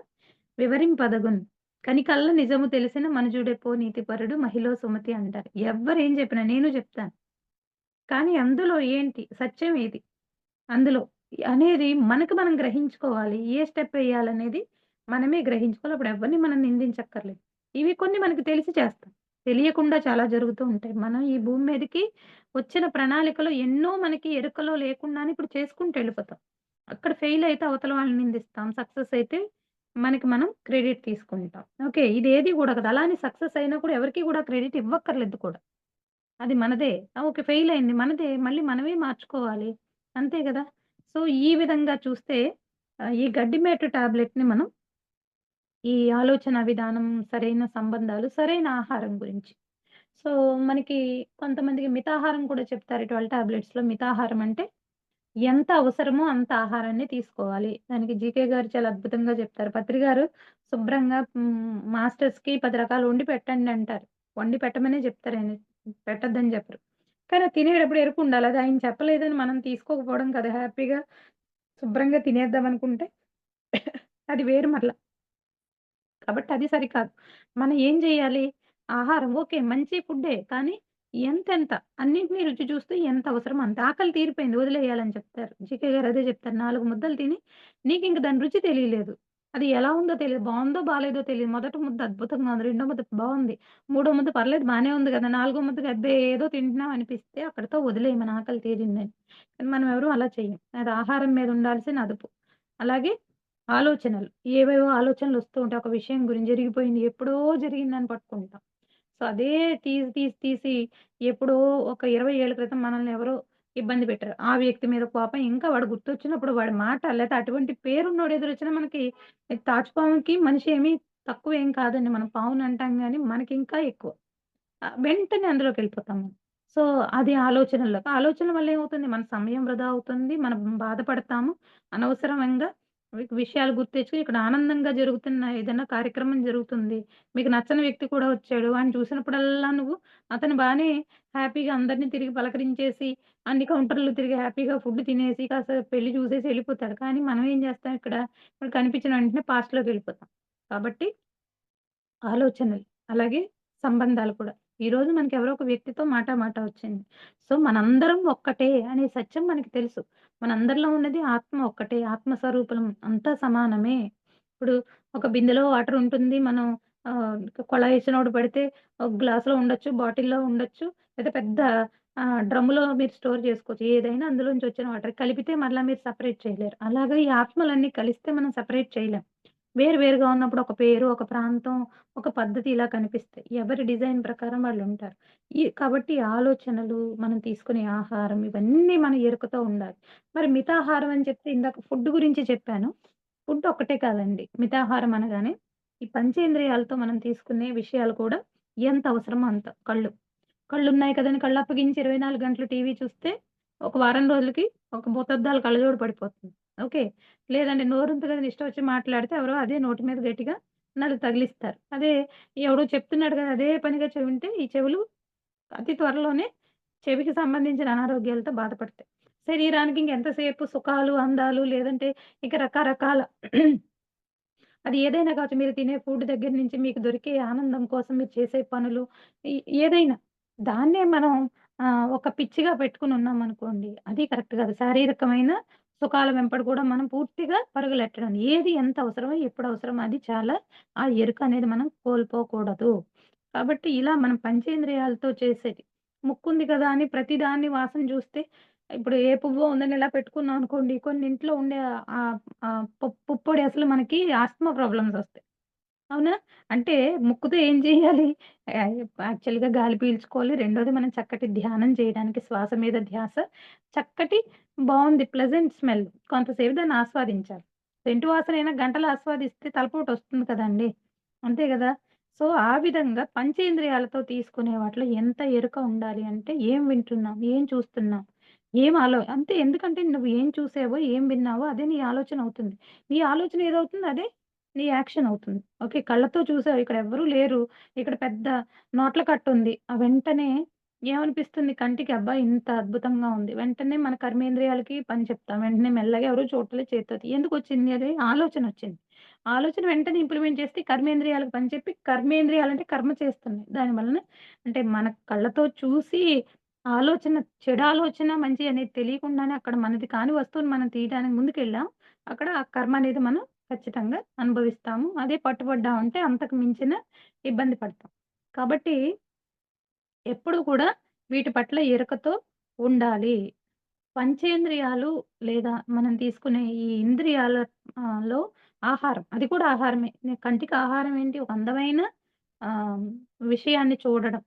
వివరింపదగున్. కనికల్ల నిజము తెలిసిన మనుజుడెపో నీతిపరుడు మహిళో సుమతి అంటారు. ఎవ్వరేం చెప్పినా నేను చెప్తాను. కానీ అందులో ఏంటి? సత్యం ఏది? అందులో అనేది మనకు మనం గ్రహించుకోవాలి. ఏ స్టెప్ ఎయ్యాలనేది మనమే గ్రహించుకోవాలి. అప్పుడు ఎవరిని మనం నిందించక్కర్లేదు. ఇవి కొన్ని మనకు తెలిసి చేస్తాం. తెలియకుండా చాలా జరుగుతూ ఉంటాయి. మనం ఈ భూమి మీదకి వచ్చిన ప్రణాళికలో ఎన్నో మనకి ఎరుకలో లేకుండానే ఇప్పుడు చేసుకుంటూ ఎళ్ళిపోతాం. అక్కడ ఫెయిల్ అయితే అవతల వాళ్ళని నిందిస్తాం. సక్సెస్ అయితే మనకి మనం క్రెడిట్ తీసుకుంటాం. ఓకే. ఇదేది గూడా కాదు. అలా అని సక్సెస్ అయినా కూడా ఎవరికీ గూడా క్రెడిట్ ఇవ్వక్కర్లేదు కూడా. అది మనదే. ఓకే. ఫెయిల్ అయింది. మనదే. మళ్ళీ మనమే మార్చుకోవాలి. అంతే గదా! సో, ఈ విధంగా చూస్తే ఈ గడ్డిమేటు టాబ్లెట్‌ని మనం ఈ ఆలోచన విధానం, సరైన సంబంధాలు, సరైన ఆహారం గురించి. సో, మనకి కొంతమందికి మితాహారం కూడా చెప్తారు. 12 టాబ్లెట్స్‌లో మితాహారం అంటే ఎంత అవసరమో అంత ఆహారాన్ని తీసుకోవాలి. దానికి జీకే గారు చాలా అద్భుతంగా చెప్తారు. పత్రి గారు శుభ్రంగా మాస్టర్స్‌కి 10 రకాలు వండి పెట్టండి అంటారు. వండి పెట్టమనే చెప్తారాయన. పెట్టొద్దని చెప్పరు. కానీ అది తినేటప్పుడు ఎరుకుండాలి. అది ఆయన చెప్పలేదని మనం తీసుకోకపోవడం కదా! హ్యాపీగా శుభ్రంగా తినేద్దాం అనుకుంటే అది వేరు మరల. కాబట్టి అది సరికాదు. మనం ఏం జేయాలి? ఆహారం ఓకే. మంచి ఫుడ్డే. కానీ ఎంతెంత అన్నింటిని రుచి చూస్తూ ఎంత అవసరమో అంత. ఆకలి తీరిపోయింది వదిలేయాలని చెప్తారు. జీకే గారు అదే చెప్తారు. 4 ముద్దలు తిని నీకింక దాని రుచి తెలియలేదు. అది ఎలా ఉందో తెలీదు. బావుందో బాలేదో తెలీదు. మొదటి ముద్ద అద్భుతంగా ఉంది. రెండో ముద్ద బావుంది. మూడో ముద్ద పర్లేదు బానే ఉంది గదా! నాలుగో ముద్దకి అబ్బే! ఏదో తింటున్నాం అనిపిస్తే అక్కడితో వదిలేయి మన ఆకలి తీరిందని. కానీ మనం ఎవరు అలా చెయ్యం. అది ఆహారం మీద ఉండాల్సిన అదుపు. అలాగే ఆలోచనలు. ఏవేవో ఆలోచనలొస్తూ ఉంటాయి. ఒక విషయం గురించి జరిగిపోయింది. ఎప్పుడో జరిగిందని పట్టుకుంటాం. సో, అదే తీసి ఎప్పుడో ఒక 20 ఏళ్ల క్రితం మనల్ని ఎవరో ఇబ్బంది పెట్టారు. ఆ వ్యక్తి మీద కోపం ఇంకా వాడు గుర్తొచ్చినప్పుడు వాడి మాట లేతే అటువంటి పేరున్నోడు ఎదురొచ్చినా మనకి తాచుపాముకి మనిషి ఏమి తక్కువేం కాదండి. మనం పావునంటాం గానీ మనకింకా ఎక్కువ. వెంటనే అందులోకెళ్ళిపోతాం మనం. సో, అది ఆలోచనల్లోకి. ఆలోచనల వల్ల ఏమవుతుంది? మన సమయం వృధా అవుతుంది. మనం బాధపడతాము. అనవసరంగా విషయాలు గుర్తు తెచ్చుకొని ఇక్కడ ఆనందంగా జరుగుతున్న ఏదైనా కార్యక్రమం జరుగుతుంది. మీకు నచ్చని వ్యక్తి కూడా వచ్చాడు. వాడిని చూసినప్పుడల్లా నువ్వు అతను బానే హ్యాపీగా అందరిని తిరిగి పలకరించేసి, అన్ని కౌంటర్‌లు తిరిగి హ్యాపీగా ఫుడ్ తినేసి, కాస్త పెళ్లి చూసేసి ఎళ్ళిపోతాడు. కానీ మనం ఏం చేస్తాం ఇక్కడ? వాడు కనిపించిన వెంటనే పాస్ట్‌లోకెళ్ళిపోతాం. కాబట్టి ఆలోచనలు. అలాగే సంబంధాలు కూడా. ఈరోజు మనకెవరో ఒక వ్యక్తితో మాట వచ్చింది. సో, మనందరం ఒక్కటే అనే సత్యం మనకి తెలుసు. మనందరిలో ఉన్నది ఆత్మ ఒక్కటే. ఆత్మ స్వరూపులం అంతా సమానమే. ఇప్పుడు ఒక బిందెలో వాటర్ ఉంటుంది. మనం ఆహ్, కొళాయేసినోడు పడితే ఒక గ్లాస్‌లో ఉండొచ్చు, బాటిల్‌లో ఉండొచ్చు. లేదా పెద్ద డ్రమ్ములో మీరు స్టోర్ చేసుకోవచ్చు. ఏదైనా అందులోంచి వచ్చిన వాటర్. కలిపితే మరలా మీరు సెపరేట్ చేయలేరు. అలాగే ఈ ఆత్మలన్నీ కలిస్తే మనం సెపరేట్ చేయలేం. వేరు వేరుగా ఉన్నప్పుడు ఒక పేరు, ఒక ప్రాంతం, ఒక పద్ధతి ఇలా కనిపిస్తాయి. ఎవరి డిజైన్ ప్రకారం వాళ్ళుంటారు. కాబట్టి ఆలోచనలు, మనం తీసుకునే ఆహారం ఇవన్నీ మన ఎరుకతో ఉండాలి. మరి మితాహారం అని చెప్తే ఇందాక ఫుడ్ గురించి చెప్పాను. ఫుడ్ ఒక్కటే కాదండి. మితాహారం అనగానే ఈ పంచేంద్రియాలతో మనం తీసుకునే విషయాలు కూడా ఎంత అవసరమో అంత. కళ్ళున్నాయి కదని కళ్ళప్పగించి 24 గంటలు టీవీ చూస్తే ఒక వారం రోజులకి ఒక భూతద్దాలు కళ్ళజోడు పడిపోతుంది. ఓకే. లేదంటే నోరుంది కదని ఇష్టం వచ్చి మాట్లాడితే ఎవరో అదే నోటి మీద గట్టిగా 4 తగిలిస్తారు. అదే ఎవడో చెప్తున్నాడు కదా! అదే పనిగా చెవింటే ఈ చెవులు అతి త్వరలోనే చెవికి సంబంధించిన అనారోగ్యాలతో బాధపడతాయి. శరీరానికి ఇంకెంతసేపు సుఖాలు, అందాలు లేదంటే ఇక రకరకాల అది ఏదైనా కావచ్చు. మీరు తినే ఫుడ్ దగ్గర నుంచి మీకు దొరికే ఆనందం కోసం మీరు చేసే పనులు ఈ ఏదైనా దాన్నే మనం ఒక పిచ్చిగా పెట్టుకొని ఉన్నామనుకోండి. అది కరెక్ట్ కాదు. శారీరకమైన సుఖాల వెంబడి కూడా మనం పూర్తిగా పరుగులెట్టడం. ఏది ఎంత అవసరమో, ఎప్పుడు అవసరమో అది చాలా ఆ ఎరుక అనేది మనం కోల్పోకూడదు. కాబట్టి ఇలా మనం పంచేంద్రియాలతో చేసేది. ముక్కుంది కదా అని ప్రతి దాన్ని వాసన చూస్తే ఇప్పుడు ఏ పువ్వో ఉందని ఇలా పెట్టుకున్నాం అనుకోండి. కొన్ని ఇంట్లో ఉండే పుప్పొడి అసలు మనకి ఆస్తమా ప్రాబ్లమ్స్ ఒస్తాయి. అవునా? అంటే ముక్కుతో ఏం చేయాలి? ఆహ్, యాక్చువల్‌గా గాలి పీల్చుకోవాలి. రెండోది మనం చక్కటి ధ్యానం చేయడానికి శ్వాస మీద ధ్యాస. చక్కటి బావుంది ప్లెజెంట్ స్మెల్. కొంతసేపు దాన్ని ఆస్వాదించాలి. సెంటు వాసనైనా గంటలు ఆస్వాదిస్తే తలపోటొస్తుంది కదండీ! అంతే గదా! సో, ఆ విధంగా పంచేంద్రియాలతో తీసుకునే వాటిలో ఎంత ఎరుక ఉండాలి అంటే, ఏం వింటున్నాం? ఏం చూస్తున్నాం? ఏం అంతే ఎందుకంటే నువ్వు ఏం చూసావో, ఏం విన్నావో అదే నీ ఆలోచన అవుతుంది. నీ ఆలోచన ఏదవుతుంది అదే నీ యాక్షన్ అవుతుంది. ఓకే. కళ్ళతో చూసావు ఇక్కడ ఎవ్వరు లేరు. ఇక్కడ పెద్ద నోట్ల కట్టుంది. వెంటనే ఏమనిపిస్తుంది కంటికి అబ్బా! ఇంత అద్భుతంగా ఉంది. వెంటనే మన కర్మేంద్రియాలకి పని చెప్తాం. వెంటనే మెల్లగా ఎవరు చూడట్లేదు చేత్తోటి. ఎందుకొచ్చింది అది? ఆలోచనొచ్చింది. ఆలోచన వెంటనే ఇంప్లిమెంట్ చేస్తే కర్మేంద్రియాలకు పని చెప్పి కర్మేంద్రియాలంటే కర్మ చేస్తున్నాయి. దాని వలన అంటే మన కళ్ళతో చూసి ఆలోచన చెడు ఆలోచన, మంచి అనేది తెలియకుండానే అక్కడ మనది కాని వస్తువుని మనం తీయడానికి ముందుకెళ్ళాం. అక్కడ ఆ కర్మ అనేది మనం ఖచ్చితంగా అనుభవిస్తాము. అదే పట్టుబడ్డామంటే అంతకు మించిన ఇబ్బంది పడతాం. కాబట్టి ఎప్పుడు కూడా వీటి పట్ల ఎరుకతో ఉండాలి. పంచేంద్రియాలు లేదా మనం తీసుకునే ఈ ఇంద్రియాల లో ఆహారం. అది కూడా ఆహారమే. కంటికి ఆహారం ఏంటి? ఒక అందమైన ఆహ్, విషయాన్ని చూడడం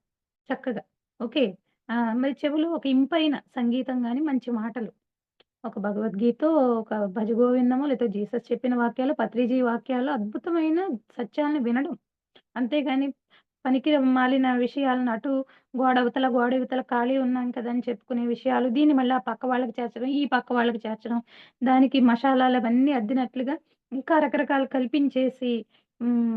చక్కగా. ఓకే. మరి చెవులు ఒక ఇంపైన సంగీతం గాని, మంచి మాటలు. ఒక భగవద్గీతో, ఒక భజగోవిందమో లేతే జీసస్ చెప్పిన వాక్యాలు, పత్రిజీ వాక్యాలు అద్భుతమైన సత్యాలను వినడం. అంతేగాని పనికి మాలిన విషయాలను అటు గోడవతల, గోడివతల ఖాళీ ఉన్నాం కదా! అని చెప్పుకునే విషయాలు, దీన్ని మళ్ళీ ఆ పక్క వాళ్ళకి చేర్చడం, ఈ పక్క వాళ్ళకి చేర్చడం, దానికి మషాలాలు అవన్నీ అద్దినట్లుగా ఇంకా రకరకాలు కల్పించేసి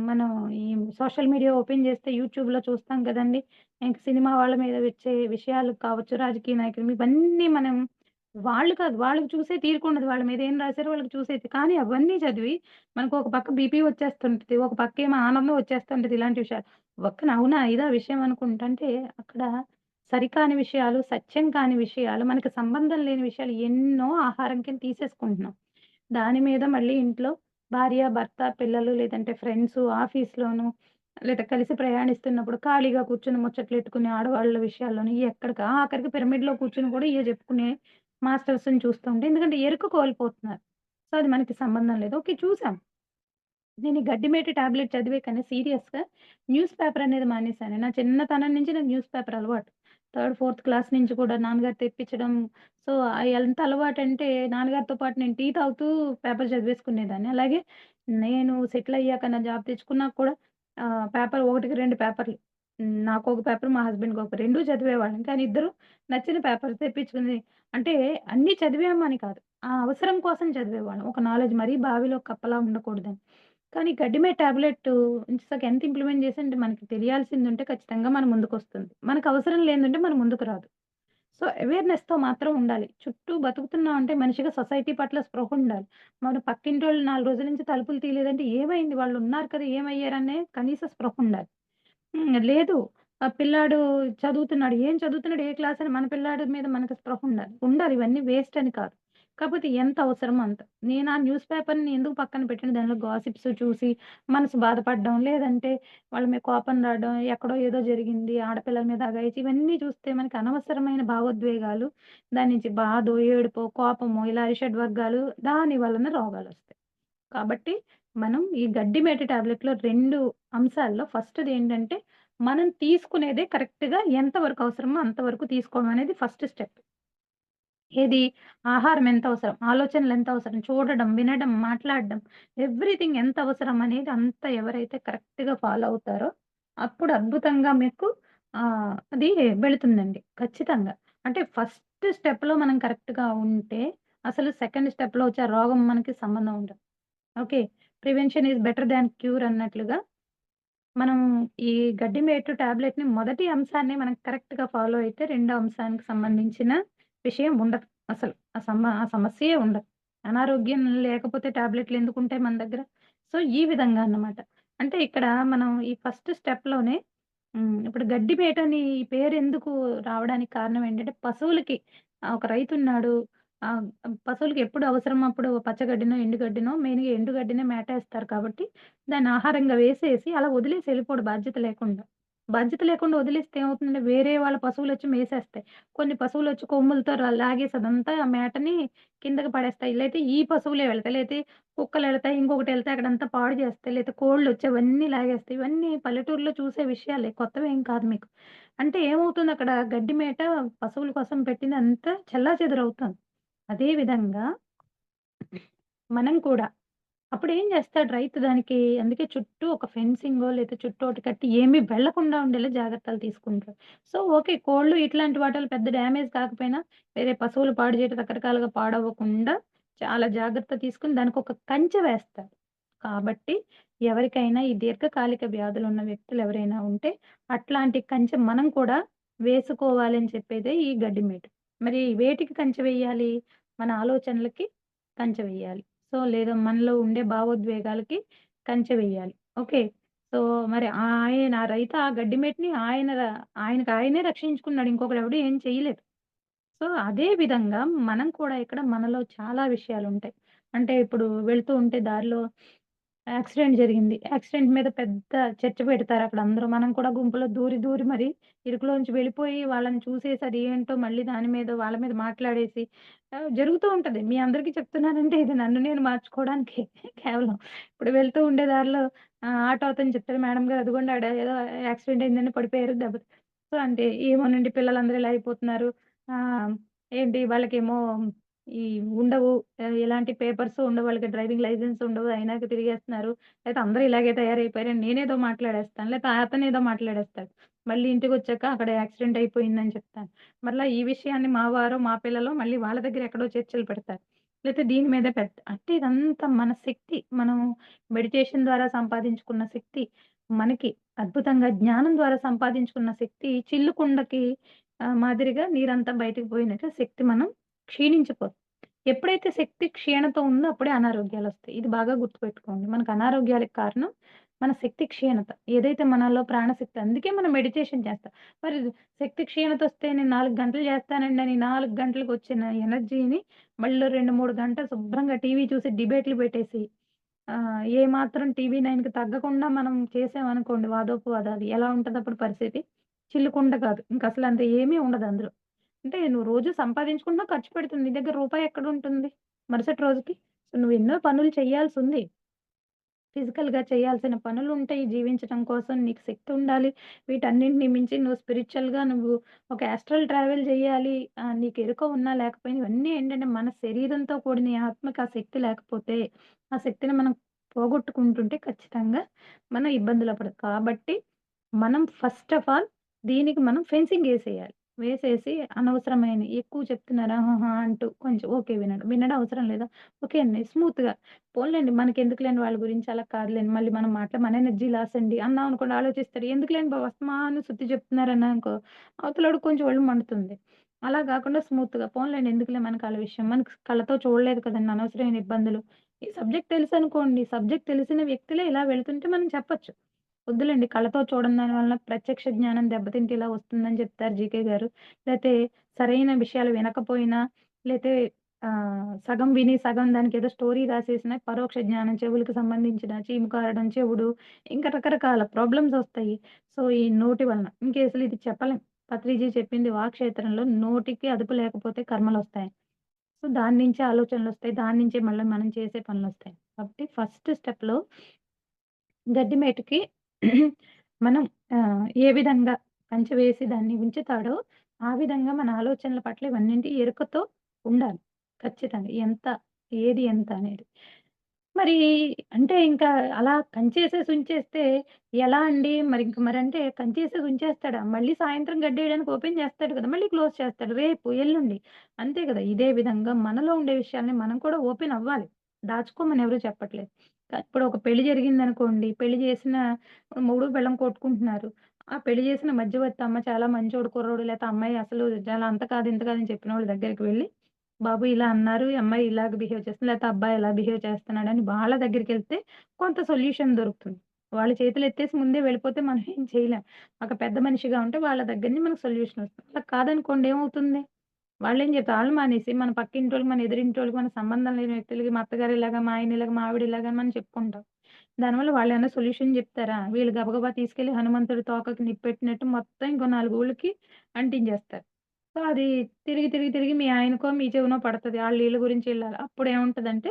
మనం ఈ సోషల్ మీడియా ఓపెన్ చేస్తే యూట్యూబ్‌లో చూస్తాం కదండీ! ఇంక సినిమా వాళ్ళ మీద వచ్చే విషయాలు కావచ్చు, రాజకీయ నాయకులు ఇవన్నీ మనం వాళ్ళు కాదు. వాళ్ళకి చూసే తీరికుండదు. వాళ్ళ మీద ఏం రాసారో వాళ్ళకి చూసేది. కానీ అవన్నీ చదివి మనకు ఒక పక్క బీపీ వచ్చేస్తుంటది. ఒక పక్కేమో ఆనందం వచ్చేస్తుంటది ఇలాంటి విషయాలు. ఒక్కన అవునా! ఇదా విషయం అనుకుంటా. అంటే అక్కడ సరికాని విషయాలు, సత్యం కాని విషయాలు, మనకి సంబంధం లేని విషయాలు ఎన్నో ఆహారం కింద తీసేసుకుంటున్నాం. దాని మీద మళ్ళీ ఇంట్లో భార్య, భర్త, పిల్లలు లేదంటే ఫ్రెండ్సు, ఆఫీస్‌లోను లేదా కలిసి ప్రయాణిస్తున్నప్పుడు ఖాళీగా కూర్చొని ముచ్చట్లెట్టుకునే ఆడవాళ్ళ విషయాల్లోని ఎక్కడికి ఆఖరికి పిరమిడ్‌లో కూర్చొని కూడా ఇయే చెప్పుకునే మాస్టర్స్‌ని చూస్తూ ఉంటే ఎందుకంటే ఎరుక కోల్పోతున్నారు. సో, అది మనకి సంబంధం లేదు. ఓకే. చూసాం. నేను ఈ గడ్డిమేటి టాబ్లెట్ చదివే కానీ సీరియస్‌గా న్యూస్ పేపర్ అనేది మానేశాను. నా చిన్నతనం నుంచి నాకు న్యూస్ పేపర్ అలవాటు. థర్డ్, ఫోర్త్ క్లాస్ నుంచి కూడా నాన్నగారు తెప్పించడం. సో, ఎంత అలవాటంటే నాన్నగారితో పాటు నేను టీ తాగుతూ పేపర్ చదివేసుకునేదాన్ని. అలాగే నేను సెటిల్ అయ్యాక నా జాబ్ తెచ్చుకున్నాక కూడా పేపర్ ఒకటికి 2 పేపర్లు. నాకొక పేపర్, మా హస్బెండ్‌కి ఒక 2 చదివేవాళ్ళం. కానీ ఇద్దరు నచ్చిన పేపర్స్ తెప్పించుకుని అంటే అన్నీ చదివామని కాదు. ఆ అవసరం కోసం చదివేవాళ్ళం. ఒక నాలెడ్జ్ మరీ బావిలో కప్పలా ఉండకూడదని. కానీ గడ్డిమే టాబ్లెట్టు ఇంచుసక ఎంత ఇంప్లిమెంట్ చేసంటే మనకి తెలియాల్సిందుంటే ఖచ్చితంగా మన ముందుకొస్తుంది. మనకు అవసరం లేనిదుంటే మన ముందుకు రాదు. సో, అవేర్‌నెస్‌తో మాత్రం ఉండాలి. చుట్టూ బతుకుతున్నామంటే మనిషిగా సొసైటీ పట్ల స్పృహుండాలి. మన పక్కింటోళ్ళు 4 రోజుల నుంచి తలుపులు తీయలేదంటే ఏమైంది? వాళ్ళున్నారు కదా! ఏమయ్యారనే కనీస స్పృహుండాలి. లేదు. ఆ పిల్లాడు చదువుతున్నాడు. ఏం చదువుతున్నాడు? ఏ క్లాస్ అని మన పిల్లాడి మీద మనకు స్పృహ ఉండాలి. ఉండాలి. ఇవన్నీ వేస్ట్ అని కాదు. కాకపోతే ఎంత అవసరమో అంత. నేను ఆ న్యూస్ పేపర్‌ని ఎందుకు పక్కన పెట్టాను, దానిలో గాసిప్స్ చూసి మనసు బాధపడడం, లేదంటే వాళ్ళ మీద కోపం రావడం, ఎక్కడో ఏదో జరిగింది, ఆడపిల్లల మీద అఘాయిత్యం ఇవన్నీ చూస్తే మనకి అనవసరమైన భావోద్వేగాలు, దాని నుంచి బాధో, ఏడుపో, కోపమో ఇలా అరిషడ్వర్గాలు దాని వలన రోగాలొస్తాయి. కాబట్టి మనం ఈ గడ్డి మేట టాబ్లెట్‌లో 2 అంశాల్లో ఫస్ట్‌దేంటంటే, మనం తీసుకునేదే కరెక్ట్‌గా ఎంత వరకు అవసరమో అంతవరకు తీసుకోవడం అనేది ఫస్ట్ స్టెప్. ఏది? ఆహారం ఎంత అవసరం? ఆలోచనలు ఎంత అవసరం? చూడడం, వినడం, మాట్లాడడం ఎవ్రీథింగ్ ఎంత అవసరం అనేది అంత ఎవరైతే కరెక్ట్‌గా ఫాలో అవుతారో, అప్పుడు అద్భుతంగా మీకు అది వెళుతుందండి. ఖచ్చితంగా. అంటే ఫస్ట్ ఫస్ట్ స్టెప్‌లో మనం కరెక్ట్‌గా ఉంటే, అసలు సెకండ్ స్టెప్‌లో వచ్చే రోగం మనకి సంబంధం ఉండదు. Okay. Prevention is better than cure అన్నట్లుగా మనం ఈ గడ్డి మేటు టాబ్లెట్‌ని మొదటి అంశాన్ని మనం కరెక్ట్‌గా ఫాలో అయితే రెండో అంశానికి సంబంధించిన విషయం ఉండదు. అసలు. ఆ సమస్యే ఉండదు. అనారోగ్యం లేకపోతే టాబ్లెట్‌లు ఎందుకుంటాయి మన దగ్గర? సో, ఈ విధంగా అన్నమాట. అంటే ఇక్కడ మనం ఈ ఫస్ట్ స్టెప్‌లోనే ఇప్పుడు గడ్డి మేటని ఈ పేరెందుకు రావడానికి కారణం ఏంటంటే, పశువులకి ఒక రైతున్నాడు. ఆహ్, పశువులకి ఎప్పుడు అవసరమో అప్పుడు పచ్చగడ్డినో, ఎండుగడ్డినో మెయిన్‌గా ఎండుగడ్డినే మేతేస్తారు కాబట్టి దాన్ని ఆహారంగా వేసేసి అలా వదిలేసి ఎళ్ళిపోడు బాధ్యత లేకుండా. బాధ్యత లేకుండా వదిలేస్తే ఏమవుతుందంటే వేరే వాళ్ళ పశువులొచ్చి మేసేస్తాయి. కొన్ని పశువులొచ్చి కొమ్ములతో లాగేసి అదంతా ఆ మేటని కిందకి పడేస్తాయి. లేతే ఈ పశువులే వెళ్తాయి. లేతే కుక్కలెళ్తాయి. ఇంకొకటెళ్తే అక్కడంతా పాడు చేస్తాయి. లేతే కోళ్ళొచ్చి అవన్నీ లాగేస్తాయి. ఇవన్నీ పల్లెటూరులో చూసే విషయాలే. కొత్తవేం కాదు మీకు. అంటే ఏమవుతుందక్కడ గడ్డి మేట పశువుల కోసం పెట్టిందంతా చెల్లాచెదరవుతుంది. అదే విధంగా మనం కూడా అప్పుడేం జేస్తాడు రైతు దానికి అందుకే చుట్టూ ఒక ఫెన్సింగో లేతే చుట్టూ ఒకటి కట్టి ఏమీ వెళ్ళకుండా ఉండేలా జాగ్రత్తలు తీసుకుంటారు. So, okay. కోళ్ళు ఇట్లాంటి వాటిలో పెద్ద డ్యామేజ్ కాకపోయినా వేరే పశువులు పాడు చేయడం రకరకాలుగా పాడవ్వకుండా చాలా జాగ్రత్త తీసుకొని దానికొక కంచె వేస్తారు. కాబట్టి ఎవరికైనా ఈ దీర్ఘకాలిక వ్యాధులున్న వ్యక్తులు ఎవరైనా ఉంటే అట్లాంటి కంచె మనం కూడా వేసుకోవాలని చెప్పేదే ఈ గడ్డి మేటు. మరి వేటికి కంచె వేయాలి? మన ఆలోచనలకి కంచె వేయాలి. సో, లేదా మనలో ఉండే భావోద్వేగాలకి కంచె వెయ్యాలి. ఓకే. సో, మరి ఆయన ఆ రైతు ఆ గడ్డి మేటని ఆయనకి ఆయనే రక్షించుకున్నాడు. ఇంకొకడెవడు ఏం చేయలేదు. సో, అదే విధంగా మనం కూడా ఇక్కడ మనలో చాలా విషయాలుంటాయి. అంటే ఇప్పుడు వెళ్తూ ఉంటే దారిలో యాక్సిడెంట్ జరిగింది. యాక్సిడెంట్ మీద పెద్ద చర్చ పెడతారక్కడ అందరూ. మనం కూడా గుంపులో దూరి దూరి మరి ఇరుకులోంచి వెళ్ళిపోయి వాళ్ళని చూసేసి అది ఏంటో మళ్ళీ దాని మీద వాళ్ళ మీద మాట్లాడేసి జరుగుతూ ఉంటది. మీ అందరికీ చెప్తున్నానంటే ఇది నన్ను నేను మార్చుకోవడానికే కేవలం. ఇప్పుడు వెళ్తూ ఉండే దారిలో ఆటో అతను చెప్తాడు, "మేడం గారు అదిగోండి ఆడ ఏదో యాక్సిడెంట్ అయిందండి పడిపోయారు దెబ్బ" సో, అంటే ఏమోనండి పిల్లలందరూ ఇలా అయిపోతున్నారు. ఆహ్, ఏంటి వాళ్ళకేమో ఈ ఉండవు. ఎలాంటి పేపర్స్ ఉండవు. వాళ్ళకి డ్రైవింగ్ లైసెన్స్ ఉండవు. అయినాక తిరిగేస్తున్నారు. లేతే అందరూ ఇలాగే తయారైపోయారని నేనేదో మాట్లాడేస్తాను. లేతే అతనేదో మాట్లాడేస్తాడు. మళ్ళీ ఇంటికొచ్చాక అక్కడ యాక్సిడెంట్ అయిపోయిందని చెప్తాను. మరలా ఈ విషయాన్ని మా వారో, మా పిల్లలో మళ్ళీ వాళ్ళ దగ్గర ఎక్కడో చర్చలు పెడతారు. లేతే దీని మీదే అంటే ఇదంతా మన శక్తి. మనం మెడిటేషన్ ద్వారా సంపాదించుకున్న శక్తి. మనకి అద్భుతంగా జ్ఞానం ద్వారా సంపాదించుకున్న శక్తి చిల్లు కుండకి మాదిరిగా నీరంతా బయటికి పోయినట్టు శక్తి మనం క్షీణించిపోతుంది. ఎప్పుడైతే శక్తి క్షీణత ఉందో అప్పుడే అనారోగ్యాలొస్తాయి. ఇది బాగా గుర్తుపెట్టుకోండి. మనకు అనారోగ్యాలకు కారణం మన శక్తి క్షీణత. ఏదైతే మనలో ప్రాణశక్తి అందుకే మనం మెడిటేషన్ చేస్తాం. మరి శక్తి క్షీణతొస్తే నేను 4 గంటలు చేస్తానండి అని 4 గంటలకొచ్చిన ఎనర్జీని మళ్ళీ 2, 3 గంటలు శుభ్రంగా టీవీ చూసి డిబేట్‌లు పెట్టేసి ఏమాత్రం టీవీ నైన్‌కి తగ్గకుండా మనం చేసామనుకోండి వాదోపవాదాలు ఎలా ఉంటదప్పుడు పరిస్థితి? చిల్లుకుండ కాదు. ఇంకసలంత ఏమీ ఉండదందులో. అంటే నువ్వు రోజు సంపాదించుకుంటున్నావు, ఖర్చు పెడుతుంది. నీ దగ్గర రూపాయి ఎక్కడుంటుంది మరుసటి రోజుకి? సో, నువ్వు ఎన్నో పనులు చేయాల్సుంది. ఫిజికల్‌గా చేయాల్సిన పనులుంటాయి జీవించటం కోసం. నీకు శక్తి ఉండాలి. వీటన్నింటిని మించి నువ్వు స్పిరిచువల్‌గా నువ్వు ఒక యాస్ట్రల్ ట్రావెల్ చేయాలి. నీకు ఎరుక ఉన్నా లేకపోయినా ఇవన్నీ ఏంటంటే మన శరీరంతో కూడిన ఈ ఆత్మకి ఆ శక్తి లేకపోతే, ఆ శక్తిని మనం పోగొట్టుకుంటుంటే ఖచ్చితంగా మనం ఇబ్బందులు కాబట్టి మనం ఫస్ట్ ఆఫ్ ఆల్ దీనికి మనం ఫెన్సింగ్ ఏసేయాలి. వేసేసి అనవసరమైనయి ఎక్కువ చెప్తున్నారు ఆహాహా! అంటూ కొంచెం ఓకే వినడం. వినడం అవసరం లేదా? ఓకే అండి. స్మూత్‌గా పోన్లేండి మనకెందుకులేండి వాళ్ళ గురించి అలా కాదులేండి. మళ్ళీ మనం మన ఎనర్జీ లాస్ అండి అన్నాం అనుకోండి ఆలోచిస్తారు. ఎందుకులేండి బాబు అస్తమాను సుత్తి చెప్తున్నారన్నామనుకో అవతలోడికి కొంచెం ఒళ్ళు మండుతుంది. అలా గాకుండా స్మూత్‌గా పోన్లేండి ఎందుకులే మనకు ఆళ్ళ విషయం. మనకు కళ్ళతో చూడలేదు కదండీ అనవసరమైన ఇబ్బందులు. ఈ సబ్జెక్ట్ తెలుసనుకోండి. సబ్జెక్ట్ తెలిసిన వ్యక్తులే ఇలా వెళ్తుంటే మనం చెప్పొచ్చు. వద్దులెండి కళ్ళతో చూడని దాని వలన ప్రత్యక్ష జ్ఞానం దెబ్బతింటే ఇలా వస్తుందని చెప్తారు జీకే గారు. లేతే సరైన విషయాలు వినకపోయినా లేతే సగం విని సగం దానికేదో స్టోరీ రాసేసిన పరోక్ష జ్ఞానం చెవులకు సంబంధించిన చీము కారడం, చెవుడు ఇంకా రకరకాల ప్రాబ్లమ్స్ ఒస్తాయి. సో, ఈ నోటి వలన. ఇంకసలు ఇది చెప్పలేం. పత్రిజీ చెప్పింది వాక్క్షేత్రంలో నోటికి అదుపు లేకపోతే కర్మలొస్తాయని. సో, దాని నుంచే ఆలోచనలొస్తాయి. దాని నుంచే మళ్ళీ మనం చేసే పనులొస్తాయి. కాబట్టి ఫస్ట్ స్టెప్‌లో గడ్డి మేటుకి మనం ఏ విధంగా కంచె వేసి దాన్ని ఉంచుతాడో, ఆ విధంగా మన ఆలోచనల పట్ల ఇవన్నింటి ఎరుకతో ఉండాలి. ఖచ్చితంగా. ఏది ఎంత అనేది. మరి అంటే ఇంకా అలా కంచేసేసి ఉంచేస్తే ఎలా అండి? మరంటే కంచేసేసి ఉంచేస్తాడా? మళ్ళీ సాయంత్రం గడ్డేయడానికి ఓపెన్ చేస్తాడు కదా! మళ్ళీ క్లోజ్ చేస్తాడు. రేపు, ఎల్లుండి అంతే కదా! ఇదే విధంగా మనలో ఉండే విషయాల్ని మనం కూడా ఓపెన్ అవ్వాలి. దాచుకోమని ఎవరు చెప్పట్లేదు. ఇప్పుడు ఒక పెళ్లి జరిగిందనుకోండి. పెళ్లి చేసిన మొగుడు, పెళ్ళాం కొట్టుకుంటున్నారు. ఆ పెళ్లి చేసిన మధ్యవర్తి అమ్మ చాలా మంచోడు కుర్రోడు లేతే అమ్మాయి అసలు చాలా అంత కాదు, ఇంత కాదని చెప్పినోళ్ళ దగ్గరికి వెళ్లి బాబు ఇలా అన్నారు. ఈ అమ్మాయి ఇలాగ బిహేవ్ చేస్తుంది. లేతే అబ్బాయి ఇలా బిహేవ్ చేస్తున్నాడని వాళ్ళ దగ్గరికెళ్తే కొంత సొల్యూషన్ దొరుకుతుంది. వాళ్ళు చేతులెత్తేసి ముందే వెళ్ళిపోతే మనం ఏం చేయలేం. ఒక పెద్ద మనిషిగా ఉంటే వాళ్ళ దగ్గర నుంచి మనకు సొల్యూషన్ వస్తుంది. అలా కాదనుకోండి ఏమవుతుంది? వాళ్ళేం చెప్తారు ఆళ్ళు మానేసి మన పక్కింటోళ్ళకి, మన ఎదురింటోళ్ళకి, మన సంబంధం లేని వ్యక్తులకి మా అత్తగారు ఇలాగ, మా ఆయన ఇలాగ, మా ఆవిడ ఇలాగ అని మనం చెప్పుకుంటాం. దానివల్ల వాళ్ళేమన్నా సొల్యూషన్ జెప్తారా? వీళ్ళు గబగబా తీసుకెళ్ళి హనుమంతుడి తోకకి నిప్పెట్టినట్టు మొత్తం ఇంకో 4 ఊళ్ళకి అంటించేస్తారు. సో, అది తిరిగి, తిరిగి, తిరిగి మీ ఆయనకో, మీ చెవినో పడతది. ఆళ్ళీళ్ళ గురించి ఈళ్ళ అప్పుడేముంటదంటే